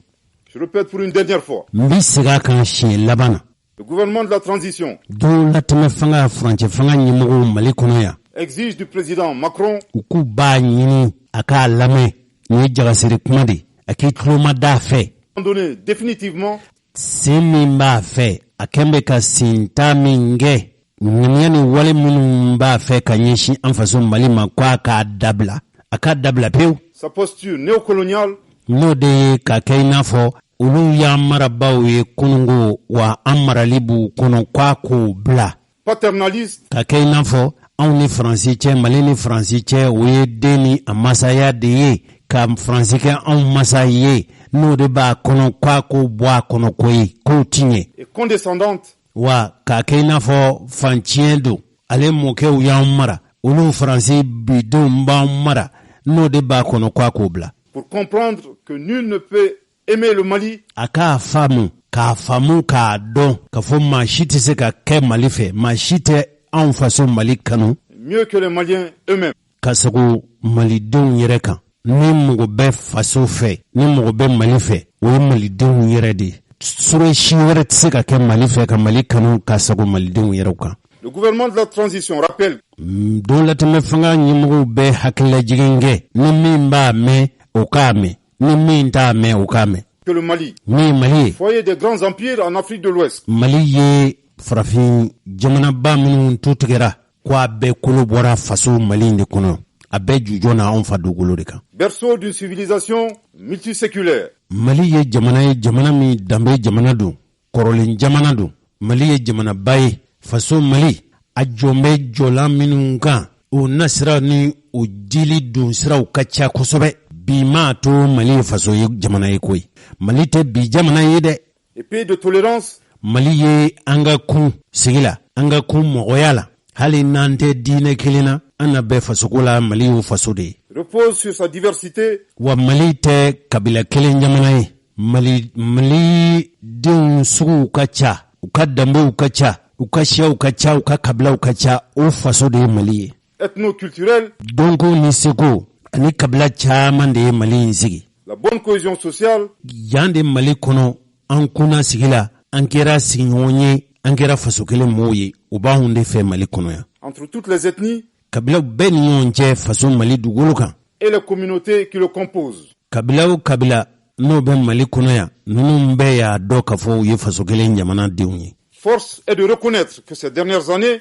S6: Je répète pour une dernière fois.
S5: N bɛ segin a kan siɲɛ laban na.
S6: Le gouvernement de la transition.
S5: Donlatɛmɛ fanga furancɛ fanga ɲɛmɔgɔw Mali kɔnɔ yan.
S6: Exige du président Macron.
S5: U k'u b'a ɲini a k'a lamɛn nin ye jagasiri kuma de a k'i tulo ma d'a fɛ.
S6: Abandonner définitivement.
S5: Sen min b'a fɛ a kɛn bɛ ka senta min kɛ ŋaniya ni wale minnu b'a fɛ ka ɲɛsin an faso Mali ma k'a k'a dabila a k'a dabila pewu.
S6: Sa posture néocoloniale.
S5: N'o de ye ka kɛ i n'a fɔ olu y'an marabaaw ye kunungo wa an marali b'u kɔnɔ k'a k'o bila.
S6: Paternaliste.
S5: Ka kɛ i n'a fɔ anw ni Faransi cɛ Mali ni Faransi cɛ o ye den ni a masaya de ye ka Faransi kɛ anw masa ye n'o de b'a kɔnɔ k'a k'o bɔ a kɔnɔ koyi k'o ti ɲɛ.
S6: Et condescendante.
S5: Wa k'a kɛ i n'a fɔ fanciɲɛ don ale mɔkɛw y'an mara olu Faransi bidenw b'an mara n'o de b'a kɔnɔ k'a k'o bila.
S6: Pour comprendre que nul ne peut aimer le Mali.
S5: A k'a faamu k'a dɔn k'a fɔ maa si tɛ se ka kɛ Mali fɛ maa si tɛ anw faso Mali kanu.
S6: mieux que les Maliens eux-mêmes.
S5: Ka sago malidenw yɛrɛ kan ni mɔgɔ bɛ faso fɛ ni mɔgɔ bɛ Mali fɛ o ye malidenw yɛrɛ de sɔrɔ si wɛrɛ tɛ se ka kɛ Mali fɛ ka Mali kanu ka sago malidenw yɛrɛw kan.
S6: Le gouvernement de la transition rappelle
S5: don latɛmɛ fanga ɲɛmɔgɔw bɛ hakililajigin kɛ ni min b'a mɛn o k'a mɛn ni min t'a mɛn o k'a mɛn.
S6: que le Mali,
S5: min Mali ye
S6: foyer des grands empires en Afrique de l'Ouest,
S5: Mali ye farafin jamanaba minnu tu tigɛra ko a bɛɛ kolo bɔra faso Mali de kɔnɔ a bɛɛ jujɔ na anw fa dugukolo de kan.
S6: berceau d'une civilisation multiséculaire.
S5: Mali ye jamana min danbe jamana don kɔrɔlen jamana don. Mali ye jamanaba ye faso Mali a jɔn bɛ jɔlan minnu kan o nasira ni o dili don siraw ka ca kosɛbɛ. Bi ma to Mali ye faso ye jamana ye koyi. Mali tɛ bi jamana ye dɛ.
S6: Et pays de tolérance.
S5: Mali ye an ka kun sigi la an ka kun mɔgɔya la hali n'an tɛ diinɛ kelen na an na bɛɛ fasoko la Mali y'o faso de ye.
S6: Repose sur sa diversité.
S5: Wa Mali tɛ kabila kelen jamana ye. Mali denw suguw ka ca u ka danbew ka ca u ka siyaw ka ca u ka kabilaw ka ca o faso de ye Mali ye.
S6: Ethno-culturel.
S5: Donko ni seko ani kabila caman de ye Mali in sigi.
S6: La bonne cohésion sociale.
S5: Yan de Mali kɔnɔ an kunna sigi la an kɛra sigiɲɔgɔn ye an kɛra faso kelen mɔgɔw ye u b'anw de fɛ Mali kɔnɔ yan.
S6: Entre toutes les ethnies.
S5: Kabilaw bɛɛ ni ɲɔgɔn cɛ faso Mali dugukolo kan.
S6: Et les communautés qui le composent.
S5: Kabila o kabila n'o bɛ Mali kɔnɔ yan ninnu bɛɛ y'a dɔn k'a fɔ u ye faso kelen jamana denw ye.
S6: Force est de reconnaître que ces dernières années,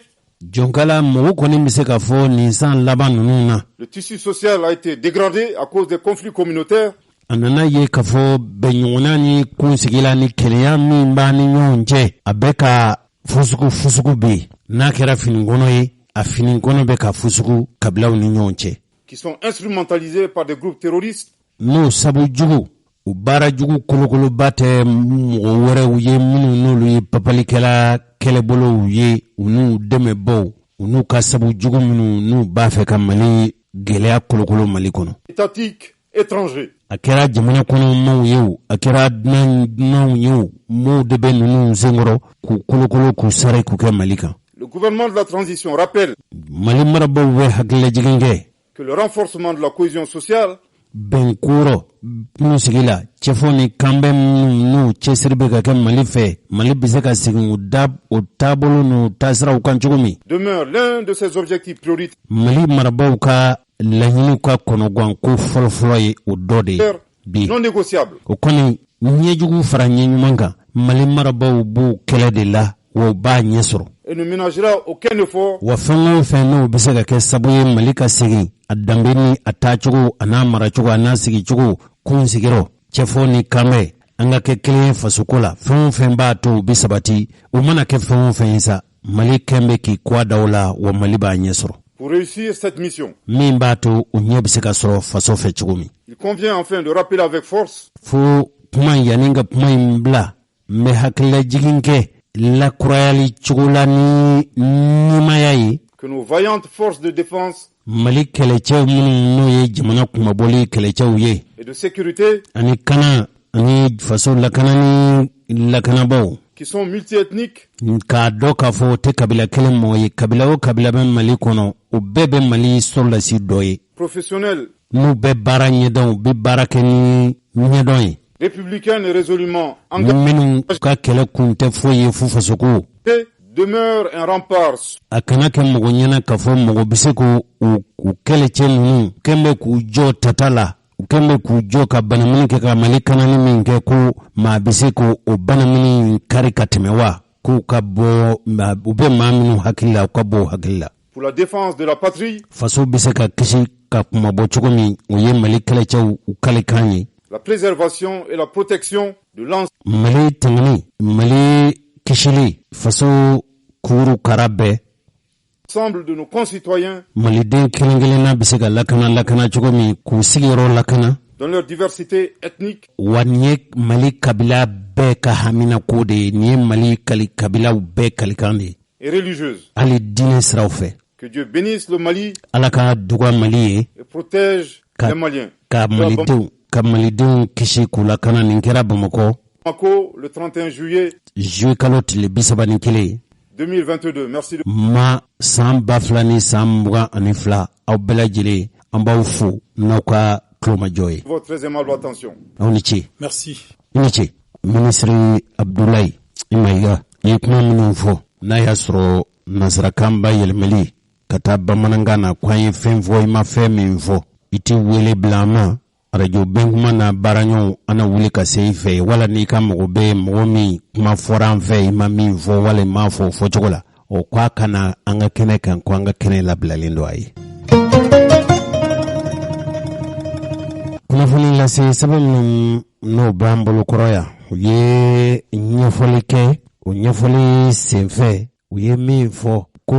S5: Jonkala mɔgɔ kɔni bɛ se k'a fɔ nin san laban ninnu na.
S6: Le tissu social a été dégradé à cause des conflits communautaires.
S5: A nana ye k'a fɔ bɛnɲɔgɔnna ni kunsigila ni kɛlɛya min b'a ni ɲɔgɔn cɛ a bɛ ka fusugu bɛ yen n'a kɛra finikɔnɔ ye a finikɔnɔ bɛ ka fusugu kabilaw ni ɲɔgɔn cɛ.
S6: Qui sont instrumentalisés par des groupes terroristes.
S5: N'o sabu jugu u baara jugu kolokoloba tɛ mɔgɔ wɛrɛw ye minnu n'olu ye papalikɛla kɛlɛbolow ye u n'u dɛmɛbaw u n'u ka sabu jugu minnu n'u b'a fɛ ka Mali gɛlɛya kolokolo Mali kɔnɔ.
S6: Étatique étranger.
S5: A kɛra jamana kɔnɔ maaw ye o a kɛra dunanw ye o maaw de bɛ ninnu senkɔrɔ k'u kolokolo k'u sari k'u kɛ Mali kan.
S6: Le gouvernement de la transition rappelle
S5: Mali marabaaw bɛ hakililajigin kɛ
S6: que le renforcement de la cohésion sociale
S5: bɛnkɔrɔ minnu sigi la cɛfɔ ni kanbɛn minnu cɛsiri bɛ ka kɛ Mali fɛ Mali bɛ se ka segin o taabolo n'o taasiraw kan cogo min.
S6: Demeure l'un de ses objectifs prioritaires.
S5: Mali marabaaw ka laɲiniw ka kɔnɔgan ko fɔlɔfɔlɔ ye o dɔ de ye bi.
S6: Non négociable.
S5: O kɔni ɲɛjugu fara ɲɛɲuman kan Mali marabaaw b'o kɛlɛ de la wa u b'a ɲɛ sɔrɔ.
S6: Et ne ménagera aucun effort.
S5: Wa fɛn o fɛn n'o bɛ se ka kɛ sabu ye Mali ka segin a danbe ni a taacogo a n'a maracogo a n'a sigicogo kun sigirɔ cɛfɔ ni kanbɛ an ka kɛ kelen ye fasoko la fɛn o fɛn b'a to u bɛ sabati o mana kɛ fɛn o fɛn ye sa Mali kɛn bɛ k'i kɔ da o la wa Mali b'a ɲɛ sɔrɔ.
S6: Pour réussir cette mission,
S5: min b'a to u ɲɛ bɛ se ka sɔrɔ faso fɛ cogo min.
S6: Il convient enfin de rappeler avec force
S5: fo kuma yanni ka kuma in bila n bɛ hakililajigin kɛ lakurayali cogo la ni nimaya ye
S6: que nos vaillantes forces de défense
S5: Mali kɛlɛcɛw minnu n'o ye jamana kumabɔli kɛlɛcɛw ye
S6: et de sécurité
S5: ani kana ani faso lakana ni lakanabaw
S6: qui sont multiethniques
S5: k'a dɔn k'a fɔ o tɛ kabila kelen mɔgɔ ye kabila o kabila bɛ Mali kɔnɔ o bɛɛ bɛ Mali sɔrɔdasi dɔ ye
S6: professionnels
S5: n'u bɛ baara ɲɛdɔn u bɛ baara kɛ ni ɲɛdɔn ye
S6: républicains et résolument engagés
S5: minnu ka kɛlɛ kun tɛ foyi ye fu fasoko
S6: demeure un rempart.
S5: A kana kɛ mɔgɔ ɲɛna k'a fɔ mɔgɔ bɛ se k'u kɛlɛcɛ ninnu kɛn bɛ k'u jɔ tata la u kɛn bɛ k'u jɔ ka banamini kɛ ka Mali kanani min kɛ ko maa bɛ se k'o banamini kari ka tɛmɛ wa k'u ka bɔ u bɛ maa minnu hakili la u ka bɔ o hakili la.
S6: Pour la défense de la patrie.
S5: Faso bɛ se ka kisi ka kumabɔ cogo min o ye Mali kɛlɛcɛw u kalikan ye.
S6: La préservation et la protection de l'ensemble.
S5: Mali tɛmɛni Mali kisili faso kuru kara bɛɛ.
S6: Ensemble de nos concitoyens.
S5: Maliden kelen-kelenna bɛ se ka lakana cogo min k'u sigiyɔrɔ lakana.
S6: Dans leur diversité ethnique.
S5: Wa nin ye Mali kabila bɛɛ ka hamina ko de ye nin ye Mali kabilaw bɛɛ kalikan de ye.
S6: Et religieuse.
S5: Hali diinɛ siraw fɛ.
S6: Que Dieu bénisse le Mali.
S5: Ala ka duga Mali ye.
S6: Et protège les Maliens.
S5: Ka Malidenw kisi k'u lakana nin kɛra Bamakɔ.
S6: Bamako le 31 juillet.
S5: Juillet kalo tile 31
S6: 2022. Merci.
S5: Ma san ba fila ni san mugan ani fila aw bɛɛ lajɛlen an b'aw fo n'aw ka tulomajɔ ye.
S6: Votre très aimable attention.
S5: Aw ni ce.
S6: Merci.
S5: I ni ce. Ministre Abdoulaye Mayiga i ye kuma minnu fɔ n'a y'a sɔrɔ nasarakan ba yɛlɛmɛli ka taa bamanankan na ko an ye fɛn fɔ i ma fɛn min fɔ i tɛ wele bila an ma radio bɛnkuma na baaraɲɔgɔnw an na wuli ka se i fɛ wala n'i ka mɔgɔ bɛ mɔgɔ min kuma fɔra an fɛ i ma min fɔ wala i m'a fɔ o fɔcogo la o ko a kana an ka kɛnɛ kan ko an ka kɛnɛ labilalen don a ye. Kunnafoni lase sɛbɛn minnu n'o b'an bolo kɔrɔ yan u ye ɲɛfɔli kɛ o ɲɛfɔli senfɛ u ye min fɔ ko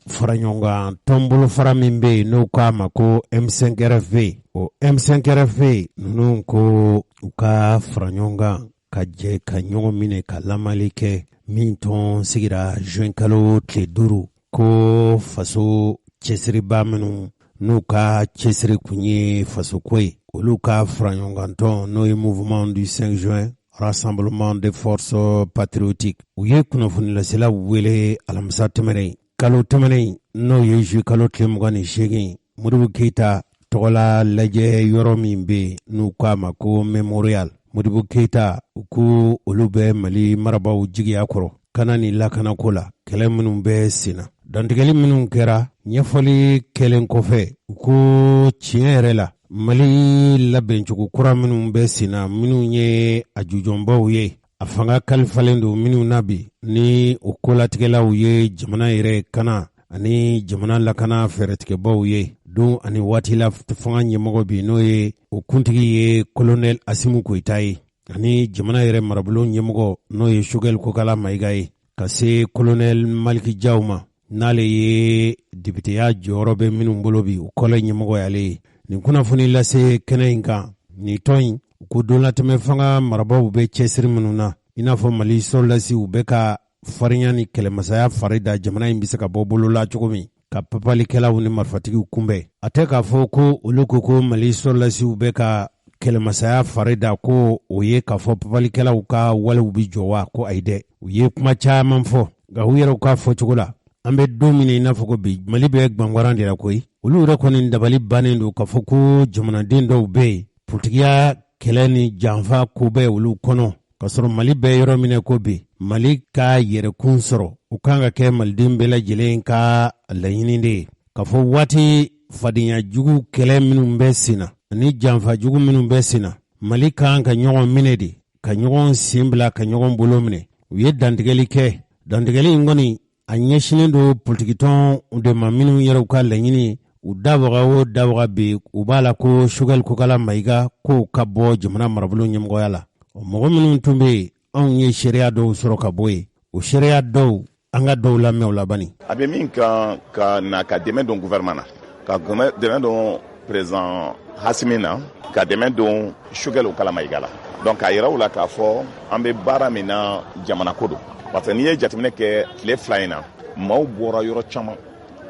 S5: faraɲɔgɔnkan tɔnbolo fara min bɛ yen n'o k'a ma ko M5RFV o M5RFV ninnu ko u ka faraɲɔgɔnkan ka jɛ ka ɲɔgɔn minɛ ka lamali kɛ min tɔn sigira juin kalo tile 5 ko faso cɛsiriba minnu n'u ka cɛsiri kun ye faso ko ye olu ka faraɲɔgɔnkan tɔn n'o ye mouvement du 5 juin Rassemblement des forces patriotiques u ye kunnafonilasela wele alamisa tɛmɛnen kalo tɛmɛnen n'o ye juin kalo tile 28 Modibo Keita tɔgɔla lajɛ yɔrɔ min bɛ n'u k'a ma ko Memorial Modibo Keita u ko olu bɛ Mali marabaw jigiya kɔrɔ kana ni lakanako la kɛlɛ minnu bɛ sen na dantigɛli minnu kɛra ɲɛfɔli kɛlen kɔfɛ u ko tiɲɛ yɛrɛ la Mali labɛncogo kura minnu bɛ sen na minnu ye a jujɔnbaw ye a fanga kalifalen don minnu na bi ni o kolatigɛlaw ye jamana yɛrɛ kana ani jamana lakana fɛɛrɛtigɛbaw ye don ani waati la fanga ɲɛmɔgɔ bi n'o ye o kuntigi ye colonel Asimu Koyita ye ani jamana yɛrɛ marabolo ɲɛmɔgɔ n'o ye Choguel Kokala Mayiga ye ka se colonel Maliki Jaw ma n'ale ye députéya jɔyɔrɔ bɛ minnu bolo bi o kɔlɛ ɲɛmɔgɔ y'ale ye nin kunnafoni lase kɛnɛ in kan nin tɔn in ko don latɛmɛ fanga marabaw bɛ cɛsiri minnu na i n'a fɔ Mali sɔrɔdasi u bɛ ka farinya ni kɛlɛmasaya fari da jamana in bɛ se ka bɔ bolo la cogo min ka papalikɛlaw ni marifatigiw kunbɛn a tɛ k'a fɔ ko olu ko Mali sɔrɔdasi u bɛ ka kɛlɛmasaya fari da ko o ye k'a fɔ papalikɛlaw ka walew bi jɔ wa ko ayi dɛ u ye kuma caman fɔ nka u yɛrɛw ka fɔcogo la an bɛ don min i n'a fɔ ko bi Mali bɛ gbangwaran de la koyi olu yɛrɛ kɔni dabali bannen don k'a fɔ ko jamanaden dɔw bɛ yen politigiya kɛlɛ ni janfa ko bɛ olu kɔnɔ ka sɔrɔ Mali bɛ yɔrɔ minɛ ko bi Mali ka yɛrɛkun sɔrɔ u kan ka kɛ maliden bɛɛ lajɛlen ka laɲini de ye k'a fɔ waati fadenya jugu kɛlɛ minnu bɛ sen na ani janfa jugu minnu bɛ sen na Mali kan ka ɲɔgɔn minɛ de ka ɲɔgɔn sen bila ka ɲɔgɔn bolo minɛ u ye dantigɛli kɛ dantigɛli in kɔni a ɲɛsinnen don politikitɔn de ma minnu yɛrɛ ka laɲini u dabaga o dabaga bi u b'a la ko Choguel Kokala Mayiga k'o ka bɔ jamana marabolo ɲɛmɔgɔya la mɔgɔ minnu tun bɛ yen anw ye sariya dɔw sɔrɔ ka bɔ yen o sariya dɔw an ka dɔw lamɛn o la bani
S7: a bɛ min kan ka na ka dɛmɛ don gouvernement na ka dɛmɛ don président Hasimi na ka dɛmɛ don Choguel Kokala Mayiga la donc a yira u la k'a fɔ an bɛ baara min na jamana ko don parce que n'i ye jateminɛ kɛ tile 2 in na maaw bɔra yɔrɔ caman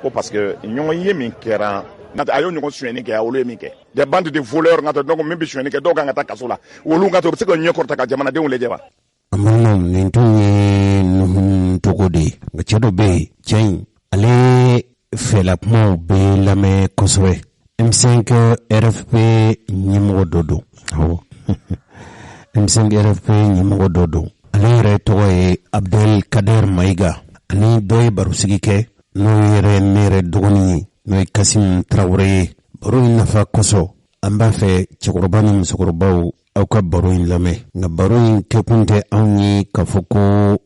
S7: ko parce que ɲɔgɔn ye min kɛra a y'o ɲɔgɔn suyɛnni kɛ a olu ye min kɛ des bandes de voleurs nka donc min bɛ suyɛnni kɛ dɔw kan ka taa kaso la olu ka to u bɛ se ka ɲɛ kɔrɔta ka jamanadenw lajɛ wa.
S5: amadu nin tun ye nuhun cogo de ye nka cɛ dɔ bɛ yen cɛ in ale fɛla kumaw bɛ lamɛn kosɛbɛ M5 RFP ɲɛmɔgɔ dɔ don awɔ M5 RFP ɲɛmɔgɔ dɔ don ale yɛrɛ tɔgɔ ye Abdel Kader Mayiga ani dɔ ye barosigi kɛ n'o yɛrɛ ne yɛrɛ dɔgɔnin ye n'o ye Kasim Traoré ye baro in nafa kosɔn an b'a fɛ cɛkɔrɔba ni musokɔrɔbaw aw ka baro in lamɛn nka baro in kɛkun tɛ anw ye k'a fɔ ko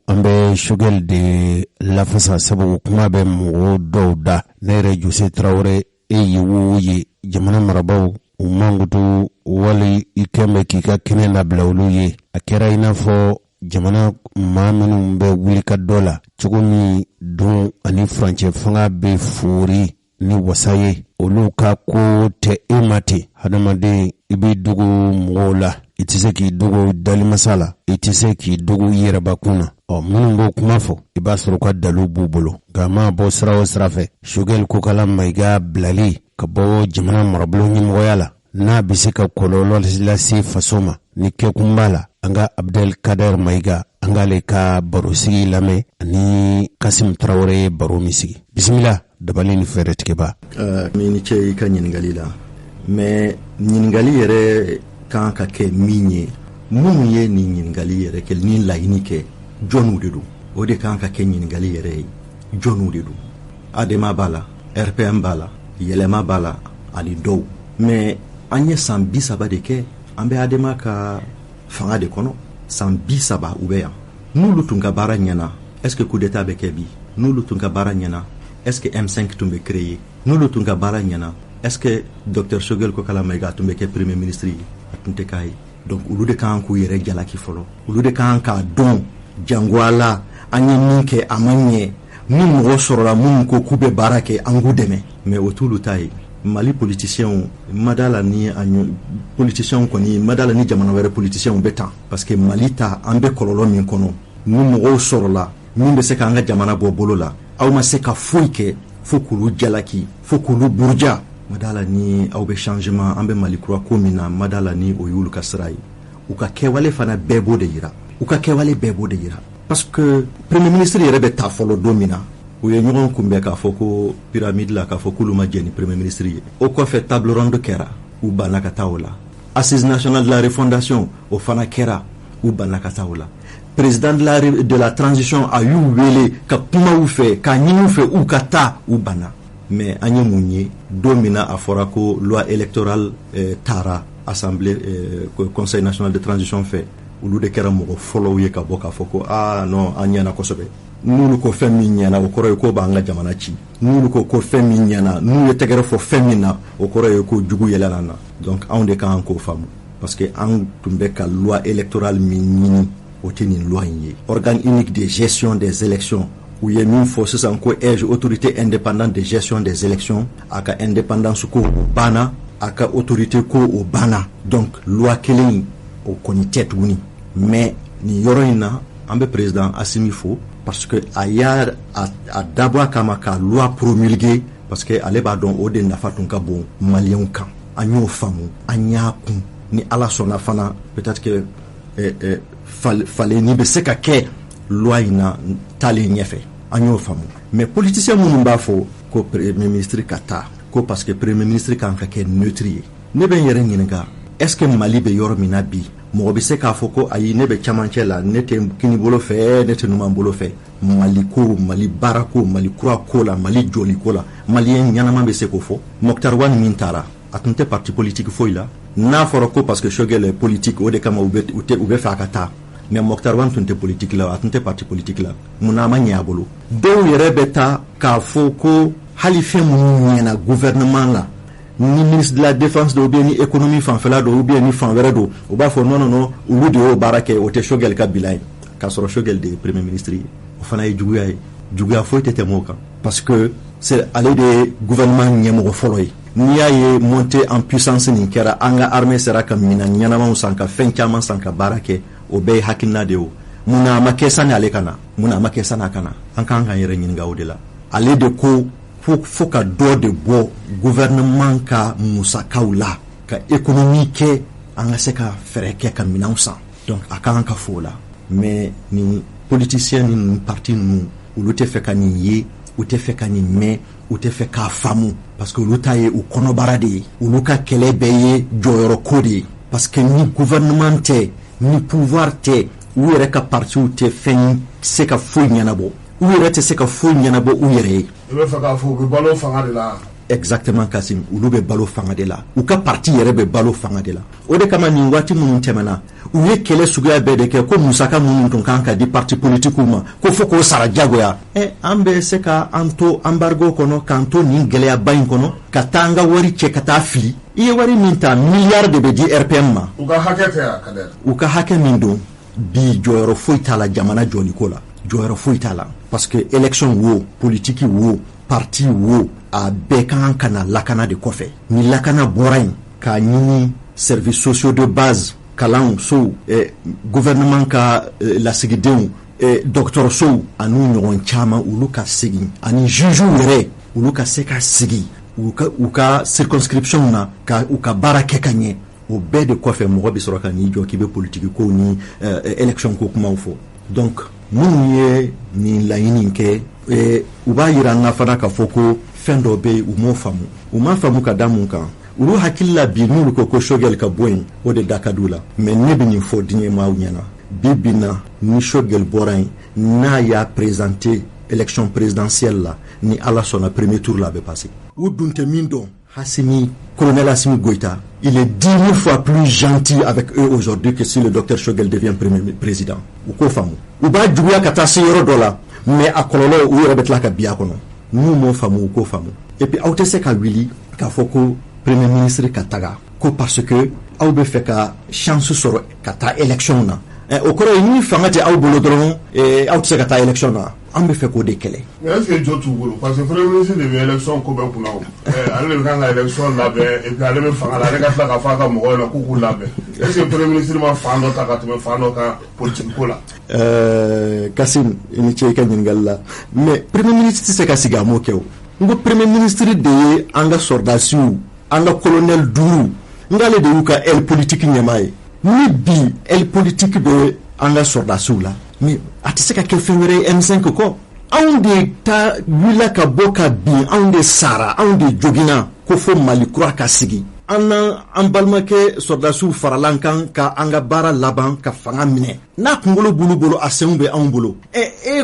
S5: an bɛ Choguel de lafasa sabu kuma bɛ mɔgɔ dɔw da ne yɛrɛ Jose Traoré e ye wo ye jamana marabaw u mankutu wali i kɛn bɛ k'i ka kɛnɛ labila olu ye a kɛra i n'a fɔ jamana maa minnu bɛ wuli ka dɔ la cogo min don ani furancɛ fanga bɛ fori ni wasa ye olu ka ko tɛ e ma ten hadamaden i b'i dogo mɔgɔw la i tɛ se k'i dogo dalimasa la i tɛ se k'i dogo i yɛrɛbakun na minnu b'o kuma fɔ i b'a sɔrɔ ka dalilu b'u bolo nka maa bɔ sira o sira fɛ Choguel Kokala Mayiga bilali ka bɔ jamana marabolo ɲɛmɔgɔya la n'a bɛ se ka kɔlɔlɔ lase faso ma ni kɛkun b'a la an ka Abdel Kader Mayiga an angale ka baro sigi lame ani Kasim Traoré baro mi sigi. Bismillah dabali ni fere tikeba.
S8: Mi ni ce ka ɲininkali la mais ɲininkali yɛrɛ kan ka kɛ min ye minnu ye ni ɲininkali yɛrɛ kɛ ni laɲini kɛ jɔnw de don o de kan ka kɛ ɲininkali yɛrɛ ye jɔnw de don ADEMA b'a la RPM b'a la yɛlɛma b'a la ani dɔw mais an ye san 30 de kɛ an bɛ ADEMA ka fanga de kɔnɔ san 30 u bɛ yan n'olu tun ka baara ɲɛna est-ce que coup d'état bɛ kɛ bi n'olu tun ka baara ɲɛna est-ce que M5 tun bɛ créer n'olu tun ka baara ɲɛna est-ce que Dr Choguel Kokala Maïga tun bɛ kɛ premier ministre ye a tun tɛ k'a ye donc olu de kan k'u yɛrɛ jalaki fɔlɔ olu de kan k'a dɔn jangoala an ye min kɛ a ma ɲɛ ni mɔgɔ sɔrɔla minnu ko k'u bɛ baara kɛ an k'u dɛmɛ mais o t'olu ta ye Mali politiciens madala ni politiciens kɔni madala ni jamana wɛrɛ politiciens bɛ tan parce que Mali ta an bɛ kɔlɔlɔ min kɔnɔ ni mɔgɔw sɔrɔla min bɛ se k'an ka jamana bɔ bolo la aw ma se ka foyi kɛ fo k'olu jalaki fo k'olu buruja madala ni aw bɛ changement an bɛ Mali kura ko min na madala ni o y'olu ka sira ye u ka kɛwale fana bɛɛ b'o de yira u ka kɛwale bɛɛ b'o de yira parce que premier ministre yɛrɛ bɛ taa fɔlɔ don min na u ye ɲɔgɔn kunbɛn k'a fɔ ko pyramide la k'a fɔ k'olu ma jɛ ni premier ministre ye o kɔfɛ table ronde kɛra u banna ka taa o la assise nationale de la refondation o fana kɛra u banna ka taa o la président de la transition a y'u wele ka kuma u fɛ ka ɲini u fɛ u ka taa u banna mais an ye mun ye don min na a fɔra ko loi électorale taara assemblée conseil national de transition fɛ olu de kɛra mɔgɔ fɔlɔw ye ka bɔ k'a fɔ ko non an ɲɛna kosɛbɛ n'olu ko fɛn min ɲɛna o kɔrɔ ye ko b'an ka jamana ci n'olu ko fɛn min ɲɛna n'u ye tɛgɛrɛ fɔ fɛn min na o kɔrɔ ye ko jugu yɛlɛla na donc anw de kan k'o faamu parce que an tun bɛ ka loi électorale min ɲini o tɛ nin loi in ye organe unique de gestion des élections u ye min fɔ sisan ko autorité indépendante de gestion des élections a ka indépendance ko o banna a ka autorité ko o banna donc loi kelen o kɔni tɛ tuguni mais nin yɔrɔ in na an bɛ président Assimi fo parce que a y'a a dabɔ a kama ka loi promulguer parce que ale b'a dɔn o de nafa tun ka bon maliyɛnw kan an y'o faamu an y'a kun ni ala sɔnna fana peut-être que faleni bɛ se ka kɛ loi in na taalen ɲɛfɛ an y'o faamu mais politicien minnu b'a fɔ ko premier ministre ka taa ko parce que premier ministre kan ka kɛ neutre ye ne bɛ n yɛrɛ ɲininka est-ce que Mali bɛ yɔrɔ min na bi mɔgɔ bɛ se k'a fɔ ko ayi ne bɛ camancɛ la ne tɛ kini bolo fɛ ne tɛ numan bolo fɛ Mali ko Mali baara ko Mali kura ko la Mali joli ko la maliyɛn ɲɛnama bɛ se k'o fɔ Mokhtar Wane min taara a tun tɛ parti politique foyi la n'a fɔra ko parce que Choguel est politique o de kama u bɛ fɛ a ka taa mais Mokhtar Wane tun tɛ politique la a tun tɛ parti politique la munna a ma ɲɛ a bolo dɔw yɛrɛ bɛ taa k'a fɔ ko hali fɛn minnu ɲɛna gouvernement la ni ministre de la défense do bien ni économie fanfɛla do ou bien ni fan wɛrɛ do o b'a fɔ non olu de y'o baara kɛ o tɛ Choguel ka bilan ye k'a sɔrɔ Choguel de ye premier ministre ye o fana ye juguya ye juguya foyi tɛ tɛmɛ o kan parce que c'est ale de ye gouvernement ɲɛmɔgɔ fɔlɔ ye n'i y'a ye montée en puissance nin kɛra an ka armée sera ka minɛn ɲɛnamaw san ka fɛn caman san ka baara kɛ o bɛɛ ye hakilina de ye o munna a ma kɛ sani ale ka na munna a ma kɛ sani a ka na an kan k'an yɛrɛ ɲininka o de la ale de ko fo ka dɔ de bɔ gouvernement ka musakaw la ka économie kɛ an ka se ka fɛɛrɛ kɛ ka minɛnw san donc a kan ka fɔ o la mais ni politicien ni parti ninnu olu tɛ fɛ ka nin ye u tɛ fɛ ka nin mɛn u tɛ fɛ k'a faamu parce que olu ta ye u kɔnɔbara de ye olu ka kɛlɛ bɛɛ ye jɔyɔrɔko de ye parce que ni gouvernement tɛ ni pouvoir tɛ u yɛrɛ ka partiw tɛ fɛn se ka foyi ɲɛnabɔ u yɛrɛ tɛ se ka foyi ɲɛnabɔ u yɛrɛ ye.
S1: I bɛ fɛ k'a fɔ u bɛ balo fanga de la.
S8: Exactement Kasim olu bɛ balo fanga de la u ka parti yɛrɛ bɛ balo fanga de la o de kama nin waati minnu tɛmɛna u ye kɛlɛ suguya bɛɛ de kɛ ko musaka minnu tun kan ka di parti politiques ma ko fo k'o sara jagoya an bɛ se ka an to embargo kɔnɔ k'an to nin gɛlɛyaba in kɔnɔ ka taa an ka wari cɛ ka taa fili i ye wari min ta miliyari de bɛ di RPM ma
S1: u ka hakɛ tɛ a Kader
S8: u ka hakɛ min don bi jɔyɔrɔ foyi t'a la jamana jɔliko la jɔyɔrɔ foyi t'a la parce que élection wo politique wo parti wo a bɛɛ kan ka na lakana de kɔfɛ ni lakana bɔra yen k'a ɲini services sociaux de base kalanw sow gouvernement ka lasigidenw dɔgɔtɔrɔsow ani ɲɔgɔn caman olu ka segin ani jugew yɛrɛ olu ka se ka sigi u ka circonscription na ka u ka baara kɛ ka ɲɛ o bɛɛ de kɔfɛ mɔgɔ bɛ sɔrɔ ka n'i jɔ k'i bɛ politique ko ni élection ko kumaw fɔ donc minnu ye nin laɲini kɛ u b'a yira an na fana k'a fɔ ko fɛn dɔ bɛ yen u m'a faamu ka da mun kan olu hakili la bi n'olu ko Choguel ka bɔ yen o de da ka d'u la mais ne bɛ nin fɔ diɲɛ maaw ɲɛna bi in na ni Choguel bɔra yen n'a y'a présenté élection présidentielle la ni ala sɔnna premier tour la a bɛ passer u dun tɛ min dɔn colonel Assimi Goïta, il est 10 000 fois plus gentil avec eux aujourd'hui que si le docteur Choguel devient premier président. Ou ko famu. Ou ba djuya kata se yoro dola, mais a kololo ou yoro betla ka biya kono. Nous mon famu ou ko famu. Et puis aute se ka wili ka foko premier ministre kataga ko parce que aw be fe ka chance soro kata élection na. Au koro ni fangate aw bolo dron et aw se kata élection na. An bɛ fɛ k'o de kɛlɛ.
S9: Mais est-ce que jɔ t'u bolo parce que premier ministre de bɛ élection ko bɛ kunna o. Ale de bɛ kan ka élection labɛn et puis ale bɛ fanga la ale ka tila ka fɔ a ka mɔgɔw ɲɛna k'u k'u labɛn. Est-ce que premier ministre ma fan dɔ ta ka tɛmɛ fan dɔ ka politique ko la.
S8: Kasim i ni ce i ka ɲininkali la mais premier ministre tɛ se ka sigi a m'o kɛ o. N ko premier ministre de ye an ka sɔrdasiw an ka colonel 5 n k'ale de y'u ka aile politique ɲɛmaa ye. Ni bi aile politique bɛ an ka sɔrdasiw la. Mais a tɛ se ka kɛ fɛn wɛrɛ ye M5 kɔ anw de ta wulila ka bɔ ka bin anw de sara anw de joginna ko fo Mali kura ka sigi an balimakɛ sɔrdasiw faralan kan ka an ka baara laban ka fanga minɛ n'a kunkolo bolo a senw bɛ anw bolo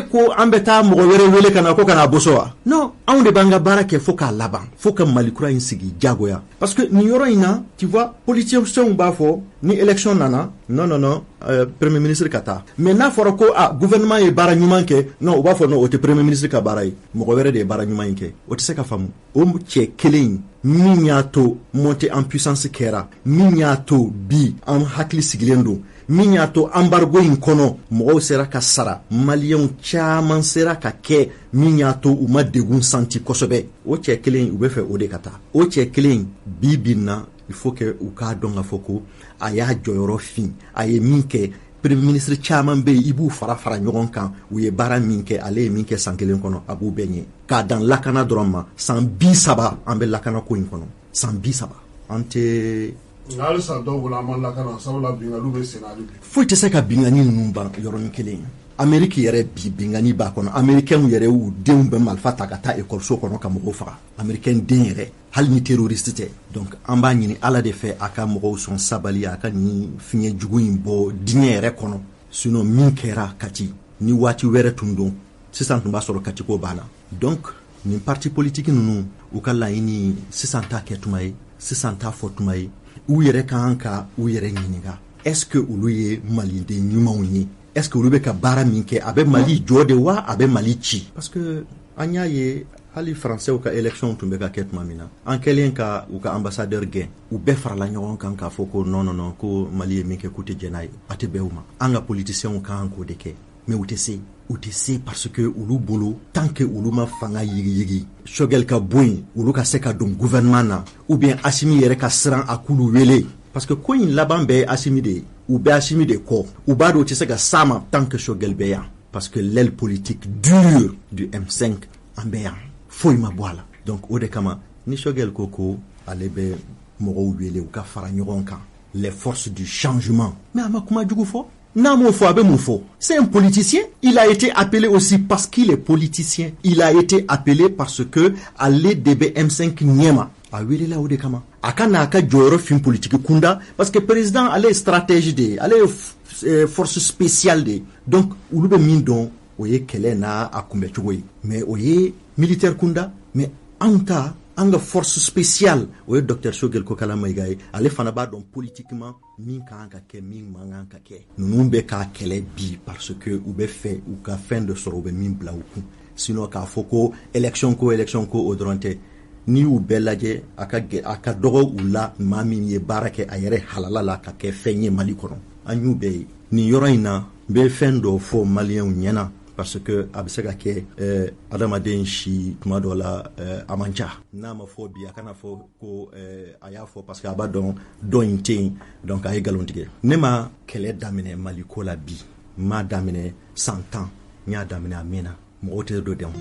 S8: ko an bɛ taa mɔgɔ wɛrɛ wele ka na ko ka na bɔsɔ wa non anw de b'an ka baara kɛ fo k'a laban fo ka Mali kura in sigi jagoya parce que nin yɔrɔ in na tu vois politiciens b'a fɔ ni élection nana non premier ministre ka taa mais n'a fɔra ko gouvernement ye baara ɲuman kɛ non u b'a fɔ non o tɛ premier ministre ka baara ye mɔgɔ wɛrɛ de ye baara ɲuman in kɛ o tɛ se ka faamu o cɛ kelen min y'a to montée en puissance kɛra min y'a to bi an hakili sigilen don min y'a to embargo in kɔnɔ mɔgɔw sera ka sara maliyɛnw caman sera ka kɛ min y'a to u ma degun santi kosɛbɛ o cɛ kelen u bɛ fɛ o de ka taa o cɛ kelen bi na il faut que u k'a dɔn ka fɔ ko a y'a jɔyɔrɔ fin a ye min kɛ premier ministre caman bɛ yen i b'u fara ɲɔgɔn kan u ye baara min kɛ ale ye min kɛ san kelen kɔnɔ a b'u bɛɛ ɲɛ k'a dan lakana dɔrɔn ma san 30 an bɛ lakana ko in kɔnɔ san 30 an tɛ
S9: hali san dɔw bolo an ma lakana sabula binganiw bɛ sen na hali bi
S8: foyi tɛ se ka bingani ninnu ban yɔrɔnin kelen Amérique yɛrɛ bi bingani b'a kɔnɔ américain yɛrɛ y'u denw bɛ marifa ta ka taa école so kɔnɔ ka mɔgɔw faga américain den yɛrɛ hali ni terroriste tɛ donc an b'a ɲini ala de fɛ a ka mɔgɔw sɔn sabali a ka nin fiɲɛ jugu in bɔ diɲɛ yɛrɛ kɔnɔ sinon min kɛra Kati ni waati wɛrɛ tun don sisan tun b'a sɔrɔ Kati ko banna donc nin parti politique ninnu u ka laɲini sisan t'a kɛ tuma ye sisan t'a fɔ tuma ye u yɛrɛ kan ka u yɛrɛ ɲininka est-ce que olu ye maliden ɲumanw ye est-ce que olu bɛ ka baara min kɛ a bɛ Mali jɔ de wa a bɛ Mali ci parce que an y'a ye hali français ka élection tun bɛ ka kɛ tuma min na an kɛlen ka u ka ambassadeur gɛn u bɛɛ farala ɲɔgɔn kan k'a fɔ ko non ko Mali ye min kɛ k'u tɛ jɛn n'a ye a tɛ bɛn u ma an ka politiciens kan k'o de kɛ mais u tɛ se parce que olu bolo tant que olu ma fanga yigi Choguel ka bɔ yen olu ka se ka don gouvernement na ou bien Assimi yɛrɛ ka siran a k'ulu wele parce que ko in laban bɛɛ ye Assimi de ye u bɛ Assimi de kɔ u b'a dɔn u tɛ se ka s'a ma tant que Choguel bɛ yan parce que l'aile politique dure du M5 an bɛ yan foyi ma bɔ a la donc o de kama ni Choguel ko ale bɛ mɔgɔw wele u ka fara ɲɔgɔn kan les forces du changement mais a ma kuma jugu fɔ n'a m'o fɔ a bɛ mun fɔ c'est un politicien il a été appelé aussi parce qu'il est politicien il a été appelé parce que ale de bɛ M5 ɲɛma a welela o de kama a ka n'a ka jɔyɔrɔ fin politique kunda parce que président ale ye stratégie de ye ale ye force spéciale de ye donc olu bɛ min dɔn o ye kɛlɛ n'a a kunbɛ cogo ye mais o ye militaire kunda mais an ka force spéciale o ye docteur Choguel Kokala Maïga ye ale fana b'a dɔn politiquement min ka kan ka kɛ min man kan ka kɛ ninnu bɛ k'a kɛlɛ bi parce que u bɛ fɛ u ka fɛn dɔ sɔrɔ u bɛ min bila u kun sinon k'a fɔ ko élection ko o dɔrɔn tɛ ni y'u bɛɛ lajɛ a ka dɔgɔ u la maa min ye baara kɛ a yɛrɛ halala la ka kɛ fɛn ye Mali kɔnɔ an y'u bɛɛ ye nin yɔrɔ in na n bɛ fɛn dɔ fɔ maliyɛnw ɲɛna parce que a bɛ se ka kɛ adamaden si tuma dɔ la a man ca n'a ma fɔ bi a kana fɔ ko a y'a fɔ parce que a b'a dɔn dɔ in tɛ yen donc a ye nkalon tigɛ ne ma kɛlɛ daminɛ Mali ko la bi n m'a daminɛ 100 ans n y'a daminɛ a mɛnna mɔgɔw tɛ dɔ dɔn.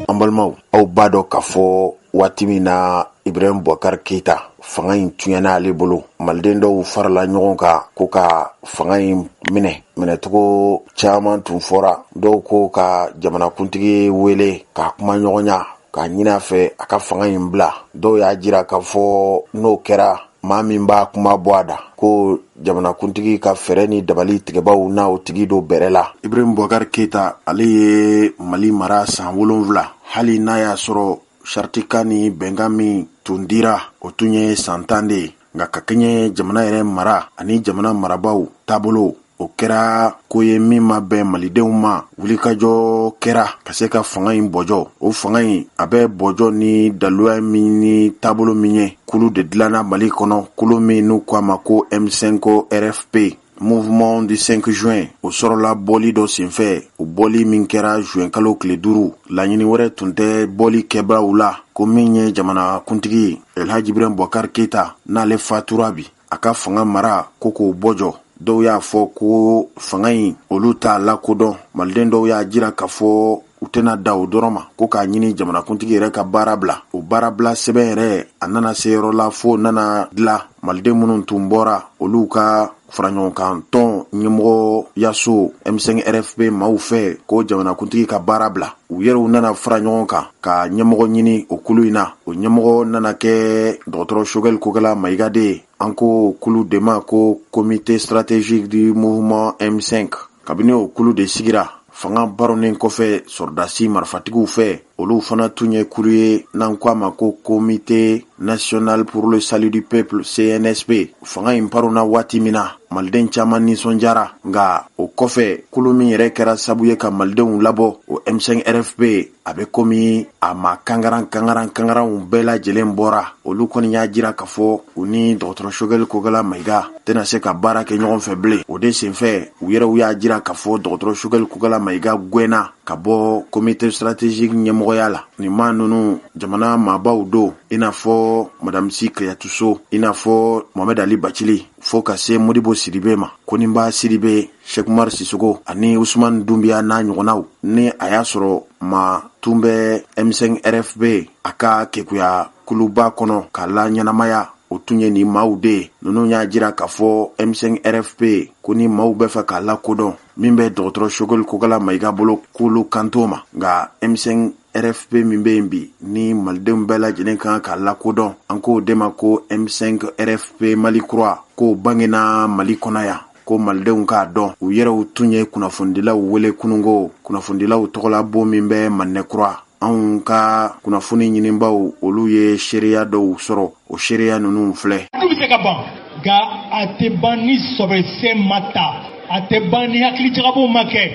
S1: An balimaw aw b'a dɔn k'a fɔ waati min na Ibrahim Boubacar Keïta fanga in tuɲɛna ale bolo maliden dɔw farala ɲɔgɔn kan ko ka fanga in minɛcogo caaman tun fɔra. Dɔw ko ka jamanakuntigi wele k'a kuma ɲɔgɔnya k'a ɲini a fɛ a ka fanga in bila. Dɔw y'a jira k'a fɔ n'o kɛra maa min b'a kuma bɔ a da ko jamanakuntigi ka fɛɛrɛ ni dabali tigɛbaw n'a o tigi do bɛrɛ la. Ibrahim Boubacar Keita ale ye Mali mara san 7 hali n'a y'a sɔrɔ sartika ni bɛnkan min tun dira o tun ye san 10 de ye, nka ka kɛɲɛ jamana yɛrɛ mara ani jamana marabaw taabolo o kɛra ko ye min ma bɛn malidenw ma. Wulikajɔ kɛra ka se ka fanga in bɔjɔ. O fanga in a bɛ bɔjɔ ni daluya min ni taabolo min ye. Kulu de dilanna Mali kɔnɔ, kulu min n'u k'a ma ko M5 RFP. Mouvement du 5 juin o sɔrɔla bɔli dɔ senfɛ. O bɔli min kɛra juin kalo tile 5. Laɲini wɛrɛ tun tɛ bɔli kɛbaaw la ko min ye jamanakuntigi Elhaji Ibrahim Boubacar Keita n'ale fatura bi a ka fanga mara ko k'o bɔjɔ. Dɔw y'a fɔ ko fanga in olu t'a lakodɔn. Maliden dɔw y'a jira k'a fɔ u tɛna da o dɔrɔn ma ko k'a ɲini jamanakuntigi yɛrɛ ka baara bila. O baara bila sɛbɛn yɛrɛ a nana se yɔrɔ la fo nana dila. Maliden minnu tun bɔra olu ka faraɲɔgɔnkan tɔn ɲɛmɔgɔ yaso M5 RFP maaw fɛ ko jamanakuntigi ka baara bila. U yɛrɛw nana fara ɲɔgɔn kan ka ɲɛmɔgɔ ɲini o kulu in na. O ɲɛmɔgɔ nana kɛ dɔgɔtɔrɔ Choguel Kokala Maïga de ye. An ko kulu de ma ko comité stratégique du mouvement M5. Kabini o kulu de sigira fanga baronen kɔfɛ sɔrɔdasi marifatigiw fɛ olu fana tun ye kulu ye n'an ko a ma ko comité national pour le salut du peuple CNSP. Fanga in paruna waati min na maliden caman nisɔndiyara, nka o kɔfɛ kulu min yɛrɛ kɛra sabu ye ka malidenw labɔ o M5 RFP a bɛ komi a ma kangaranw bɛɛ lajɛlen bɔra. Olu kɔni y'a jira k'a fɔ u ni dɔgɔtɔrɔ Choguel Kokala Maïga tɛna se ka baara kɛ ɲɔgɔn fɛ bilen. O de senfɛ u yɛrɛw y'a jira k'a fɔ dɔgɔtɔrɔ Choguel Kokala Maïga gɛnna ka bɔ comité stratégique ɲɛmɔgɔya la. Nin maa ninnu jamana maabaw do i n'a fɔ Madame Si Kayatou Sow, i n'a fɔ Mohamed Ali Bachili, fo ka se Modibo Sidibe ma, Koninba Sidibe, Cheikh Umar Sissogo ani Ousmane Doumbia n'a ɲɔgɔnnaw. Ni a y'a sɔrɔ ma tun bɛ M5 RFP a ka kekuya kuluba kɔnɔ k'a la ɲɛnamaya, o tun ye ni maaw de ye. Ninnu y'a jira k'a fɔ M5 RFP ko ni maaw bɛ fɛ k'a lakodɔn min bɛ dɔgɔtɔrɔ Choguel Kokala Maïga bolo k'olu kanto ma. Nka M5 RFP min bɛ yen bi ni malidenw bɛɛ lajɛlen kan k'a lakodɔn, an k'o de ma ko M5 RFP Mali Kura, k'o bangena Mali kɔnɔ yan, ko malidenw k'a dɔn. U yɛrɛw tun ye kunnafonidilaw wele kunungo, kunnafonidilaw tɔgɔla bon min bɛ Manɛkura. Anw ka kunnafoni ɲinibaw olu ye seereya dɔw sɔrɔ. O seereya ninnu filɛ.
S10: Du bɛ se ka ban nka a tɛ ban ni sɔbɛsen ma ta, a tɛ ban ni hakili jagabo ma kɛ,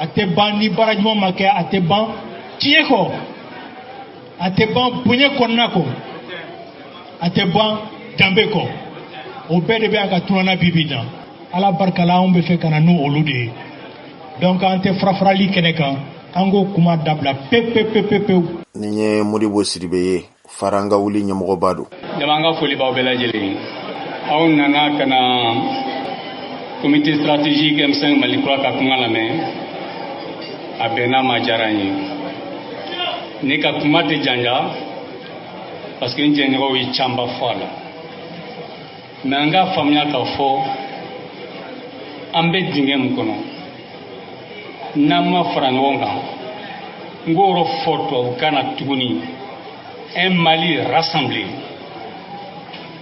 S10: a tɛ ban ni baara ɲuman ma kɛ, a tɛ ban tiɲɛ kɔ, a tɛ ban bonya kɔnɔna kɔ, a tɛ ban danbe kɔ. O bɛɛ de bɛ a ka tunana bibi na. Ala barika la anw bɛ fɛ ka na n'o olu de ye. Donc an tɛ farafarali kɛnɛ kan, an k'o kuma dabila pewu.
S1: Nin ye Modibo Sidibe ye, Faranga wuli ɲɛmɔgɔba don.
S11: Dama an ka foli b'aw bɛɛ lajɛlen. Aw nana ka na comité stratégique M5 Mali Kura ka kuma lamɛn, a bɛnna ma diyara n ye. Ne ka kuma tɛ janja parce que n jɛɲɔgɔnw ye camanba fɔ a la, mais an k'a faamuya k'a fɔ an bɛ dingɛ min kɔnɔ n'an ma fara ɲɔgɔn kan, n k'o yɔrɔ fɔ tubabukan na tuguni, un Mali rassemblé,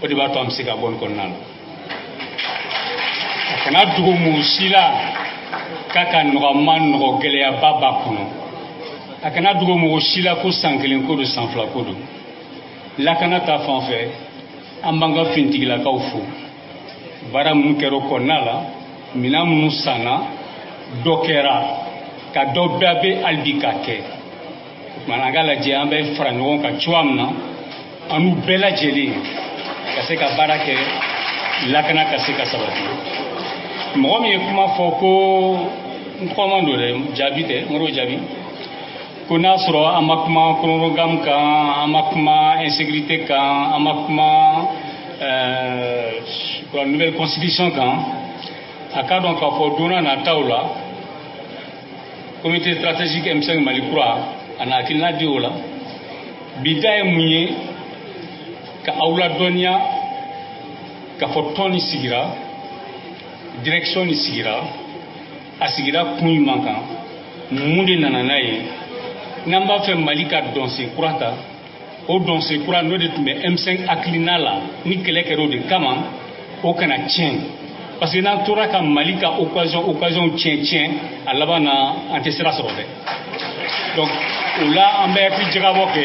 S11: o de b'a to an bɛ se ka bɔ nin kɔnɔna na. A kana dogo mɔgɔ si la k'a ka nɔgɔ gɛlɛyaba b'a kɔnɔ. A kana dogo mɔgɔ si la ko san kelen ko don san fila ko don. Lakana ta fan fɛ an b'an ka finitigilakaw fo. Baara minnu kɛra o kɔnɔna la, minɛn minnu sanna, dɔ kɛra, ka dɔ bɛɛ bɛ hali bi ka kɛ. O kumana an k'a lajɛ an bɛ fara ɲɔgɔn kan cogoya min na, an n'u bɛɛ lajɛlen ka se ka baara kɛ, lakana ka se ka sabati. Mɔgɔ min ye kuma fɔ ko n tɔgɔman don dɛ, jaabi tɛ, n k'o jaabi. Ko n'a sɔrɔ an ma kuma chronogramme kan, an ma kuma insécurité kan, an ma kuma la nouvelle constitution kan, a ka dɔn k'a fɔ don n'a nataw la comité stratégique M5 Mali Kura a na hakilina di o la. Bi da ye mun ye ka aula donia ka fotoni sigira direction ni sigira asigira kun mankan munde nananaye namba fe malika donse kurata o donse kura no de tume M5 aklinala ni kelekero de kama o kana tien parce que na tora ka malika occasion tien alaba na antesera sorode donc là en be fi jigabo ke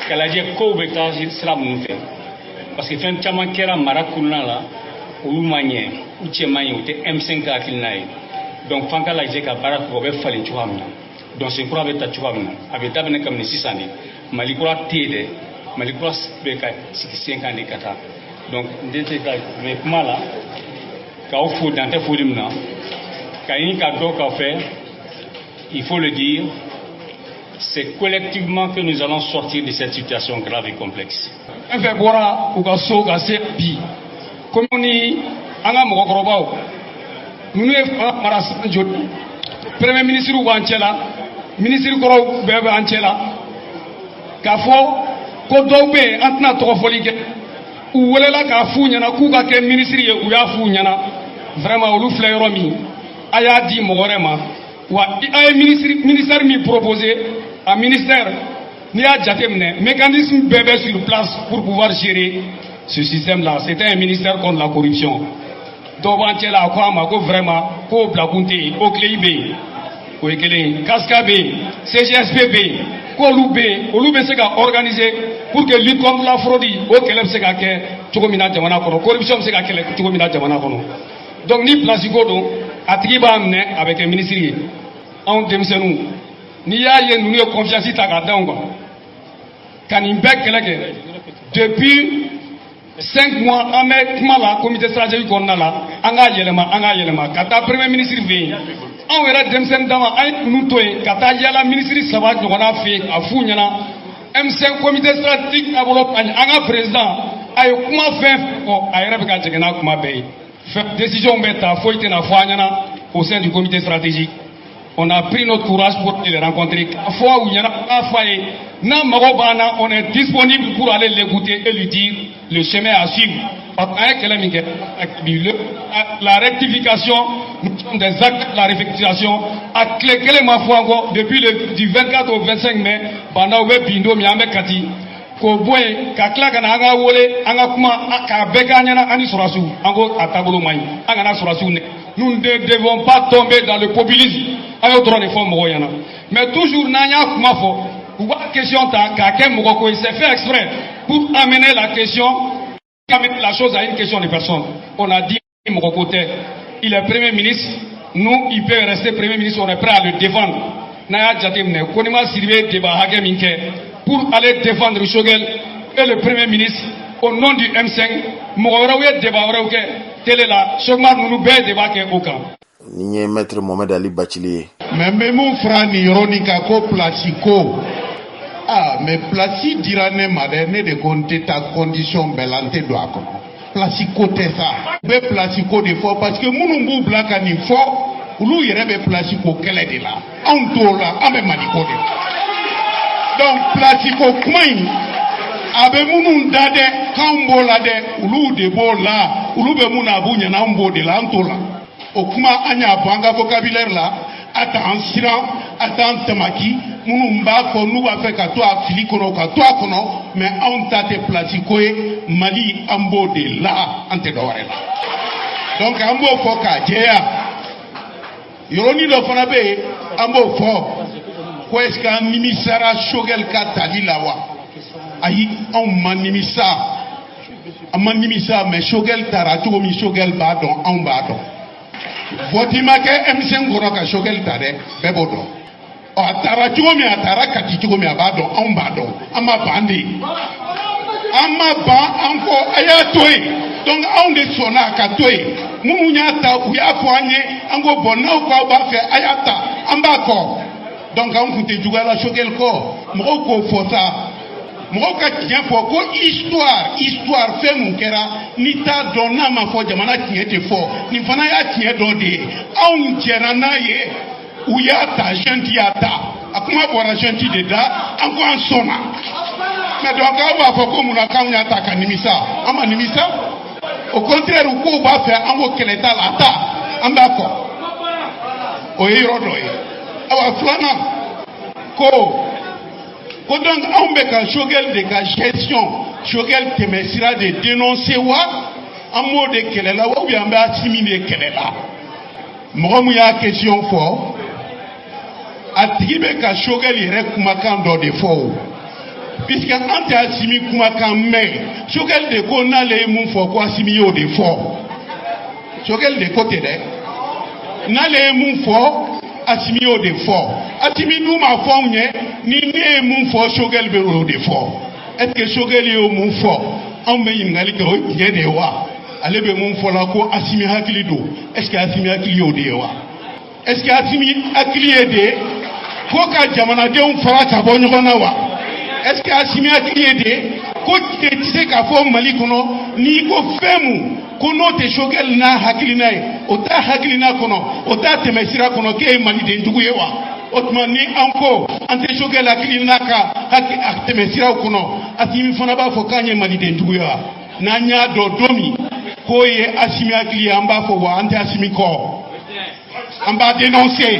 S11: kala je ko be ta islam nu fe parce que fen chama kera marakunala olu manye u chemanye u te M5 aklinai donc fanka la je ka barak ko be falin chuamna donc c'est pour avec ta chuamna avec dabne kam ni sisani malikura tede malikura be ka 5 ans kata donc ndete ka mais mala ka o fou dans tes foulimna ka yin ka do ka fait il faut le dire c'est collectivement que nous allons sortir de cette situation grave et complexe.
S12: En fait bora ou ka so ka se bi comme ni anga mo ko robaw nous maras jot premier ministre ou anchela ministre ko bebe anchela ka fo ko dobe antna to folike ou wolela ka fu nyana ku ka ke ministre ye u ya fu nyana vraiment olu fleur mi aya di mogorema wa ay ministère mi proposé à ministère ni a jatemne mécanisme bébé sur place pour pouvoir gérer ce système là. C'était un ministère contre la corruption. Donc anchela ko ma ko vraiment ko blakunte ko kleibe ko ekele kaskabe CGSPB ko lube se ka organiser pour que lutte contre la fraude au keleb se ka ke chogomina jamana kono corruption se ka kele chogomina jamana kono. Donc ni place godo atigi ba amne avec un ministre en demsenu ni ya ye nous ne confiance ta ga dango kanimbe keleke depuis 5 mois ame kumala comité stratégique konnala anga yelema kata premier ministre ve on wera demsen dama ay nutoy kata yala ministre sabat ngona fe afunyana M5 comité stratégique abolo anga président ay kuma fe ko ayra be ka jegena kuma be décision beta foite na fanyana au sein du comité stratégique. On a pris notre courage pour les rencontrer. Fois où il y en a foyer, on est disponible pour aller l'écouter et lui dire le chemin à suivre. La rectification, des actes de la rectification, à clé ma foi depuis du 24 au 25 mai, pendant que Bindo Miame Kati, Koboy, Kakla Kanaga Wole, Angakuma, Akabekanyana, Anisurasu, Ango Atabolo Mai, Angana Surasu. Nous ne devons pas tomber dans le populisme. Mais toujours, la question c'est fait exprès pour amener la question, amener la chose à une question de personne. On a dit, il est Premier ministre, nous, il peut rester Premier ministre, on est prêt à le défendre. Pour aller défendre Shogel et le Premier ministre au nom du M5, telle est la chômage nous débat au camp.
S1: Ni maître Mohamed Ali Bachili.
S13: Mais mon frère Nironika ko Placico. Ah, mais Placi dirane maderne de compter ta condition belante do akono. Placico te ça. Be Placico de fort parce que munumbu blaka ni fort. Ulu yerebe Placico kele de la. Antola ame maniko de. Donc Placico kmain abe munun dade kambola de ulu de bola ulu be munabunya na mbo de la antola. Okuma anya banga vocabulaire là attends siran attends tamaki munumba ko nuba fe ka to afili kono ka to kono mais on tate platikoe mali ambo de la ante do warela donc ambo foka jeya yoroni do fana be ambo fo ko eska nimisara shogel ka talilawa ayi on manimisa amanimisa mais shogel tara to mi shogel ba don on ba don votima ke M5 goro ka shogel tare bebodo o atara chugomi atara kati chugomi abado ambado ama bandi ama ba anko ayatoy donc on de sona ka toy mumunya ta uya foanye ango bonna ko ba fe ayata ambako donc on kute jugala shogel ko mo ko fota mo ka tien fo ko histoire fait mon kera ni ta donna ma fo jamana tien te fo ni fana ya tien do de on tiena na ye uya ta genti ata akuma bora genti de da anko an sona Mais donc, on va faire comme on a quand on attaque à Nimisa. On va Nimisa. Au contraire, on va faire un mot qu'elle est à la ta. On va d'accord. Au héros d'oeil. On va flâner. Donc, on va faire chogel de la gestion. Chogel te messira de dénoncer wa. Un mot de qu'elle est là. Ou bien on va assimiler qu'elle est là. Moi, il y a une question fort. Atibe ka chogel ire kumakan do de fo. Puisque ante asimi kumakan me, chogel de ko na le mun fo ko asimi yo de fo. Chogel de côté de na le mun fo asimi yo de fo. Asimi nou ma fo nye ni ne mun fo chogel be yo de fo. Est-ce que chogel yo mun fo on me yingali ko ye de wa. Ale be mun fo la ko asimi hakili do. Est-ce que asimi hakili yo de wa? Est-ce que asimi hakili de Koka jamana de un fara ka bo nyona wa. Est-ce que asimi akili de ko te tise ka fo mali kono ni ko femu kono te shogel na hakili na o ta hakili na kono o ta te mesira kono ke mali de ndugu yewa otman ni anko ante shogel akili na ka hak te mesira kono asimi fona ba fo kanye mali de ndugu yewa na nya do domi ko ye asimi akili amba fo wa ante asimi ko amba dénoncer.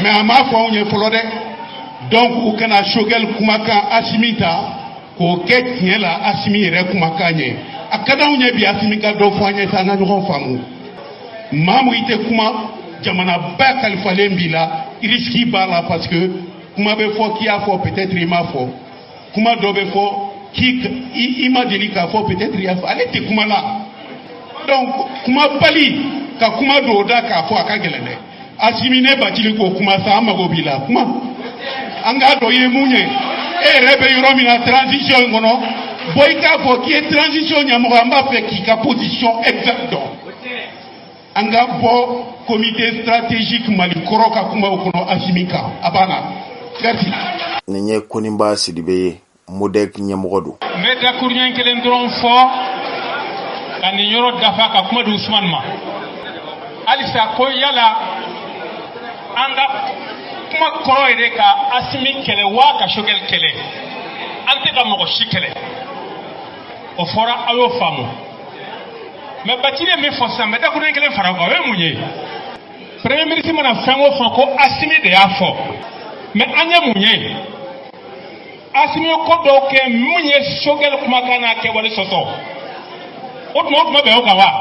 S13: Mais à ma foi, on est folodé. Donc, on a chogel kumaka asimita, ko ket nyela asimi re kumaka nye. Akada on est bien asimika do fanye sana no famu. Mamu ite kuma jamana ba kalifale mbila, risque bala parce que kuma be fo ki a fo peut-être il m'a fo. Kuma do be fo ki il m'a dit ka fo peut-être il a fo. Allez te kuma là. Donc, kuma bali ka kuma do da ka fo akagelene. Asimine batili ko kuma sa amago bila kuma anga do ye munye e rebe yoromi na transition ngono boyka fo ki transition nyamo amba fe ki ka position exacte anga bo comité stratégique mali koroka kuma kono asimika abana merci
S1: nenye konimba sidibe modek nyamogodo
S10: meta kurnyan kelen dron fo kan nyoro dafa ka kuma do Ousmane ma alisa ko yala anga kuma koro ire ka asimi kele wa ka shogel kele ante ka mogo shikele o fora ayo famu me batile me fosa me da kunen kele fara ko we munye premier ministre mana fango fa ko asimi de afo me anya munye asimi ko do ke munye shogel kuma kana ke wale soso otmo be o kawa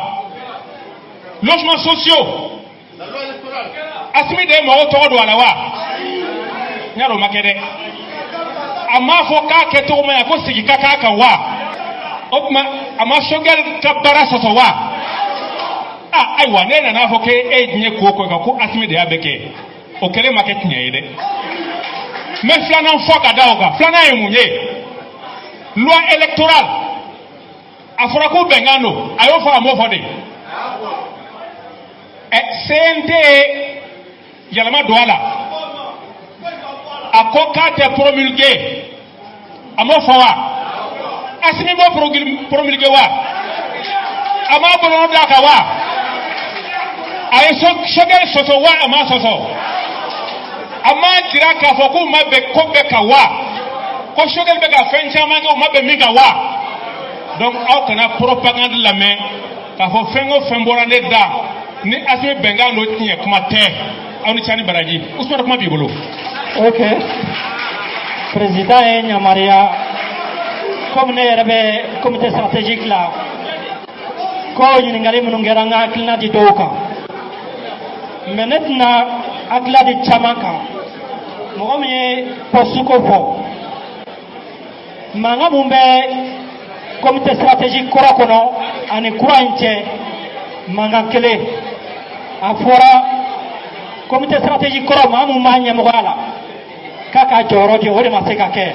S10: logements sociaux asimi de mo to do ala wa nyaro makede ama fo ka ke to ma ko sigi kaka ka wa opma ama shogel ka bara soso wa ai wa ne na fo ke e nye ko ko asimi de abeke o kele market nye ide me flana fo ka daoga flana e munye loi électorale afora ko bengano ayo fo amo fo de CNT yalama douala akoka te promulgué amo fawa asimi bo promulgué wa ama bono daka wa ay shogel soso wa ama soso ama dira ka foku mabe kobe ka wa ko shogel be ka fencha manga mabe miga wa donc aw kana propagande la main ka fo fengo femborande da ni asime benga no tiye kuma te awni chani baraji Ousmane kuma bibolo.
S14: OK président e nyamaria comme ne rebe comité stratégique là ko ni ngali mun ngeranga akilna di doka menetna akla di chamaka mo mi posuko fo manga mumbe comité stratégique kora kono ani kurainte manga kele afora comité stratégique koro mamu manya mogala kaka joro di ore maseka ke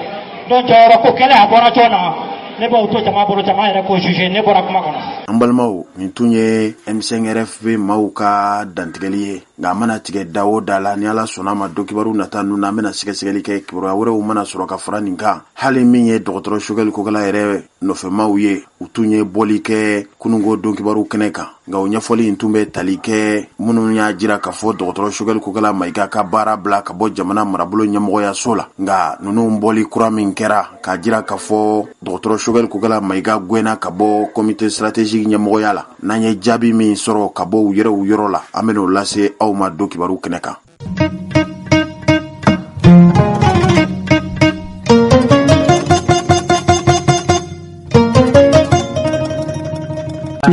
S14: don joro ko kele abora jona ne ba auto jama boro jama ere ko juger ne bora kuma kono
S1: ambalmaw ni tunye M5RFB mauka dantigaliye nga mana tigɛ da o da la ni ala sɔnna ma do kibaru nata nu na bena sɛgɛsɛgɛli kɛ kibaruya wɛrɛw mana sɔrɔ ka fara nin kan hali min ye dɔgɔtɔrɔ Choguel Kokala yɛrɛ nɔfɛmaw ye u tun ye bɔli kɛ kunungo don kibaru kɛnɛ kan nga o ɲɛfɔli in tun bɛ tali kɛ minnu y'a jira k'a fɔ dɔgɔtɔrɔ Choguel Kokala Mayiga ka baara bila ka bɔ jamana marabolo ɲɛmɔgɔyaso la nga ninnu bɔli kura min kɛra k'a jira k'a fɔ dɔgɔtɔrɔ Choguel Kokala Mayiga gwɛnna ka bɔ comité stratégique ɲɛmɔgɔya la n'an ye jaabi min sɔrɔ ka bɔ u yɔrɔ la an ben'o lase aw ma do kibaru kɛnɛ kan.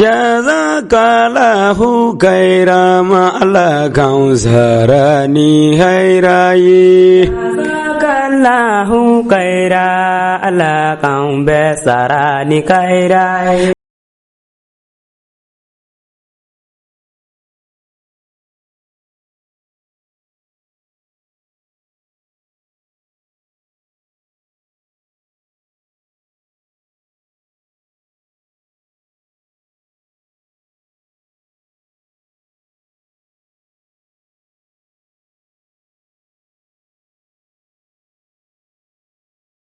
S15: Jazakallahu khaira ma Allah kausarani khairai Jazakallahu khaira Allah kaum besarani khairai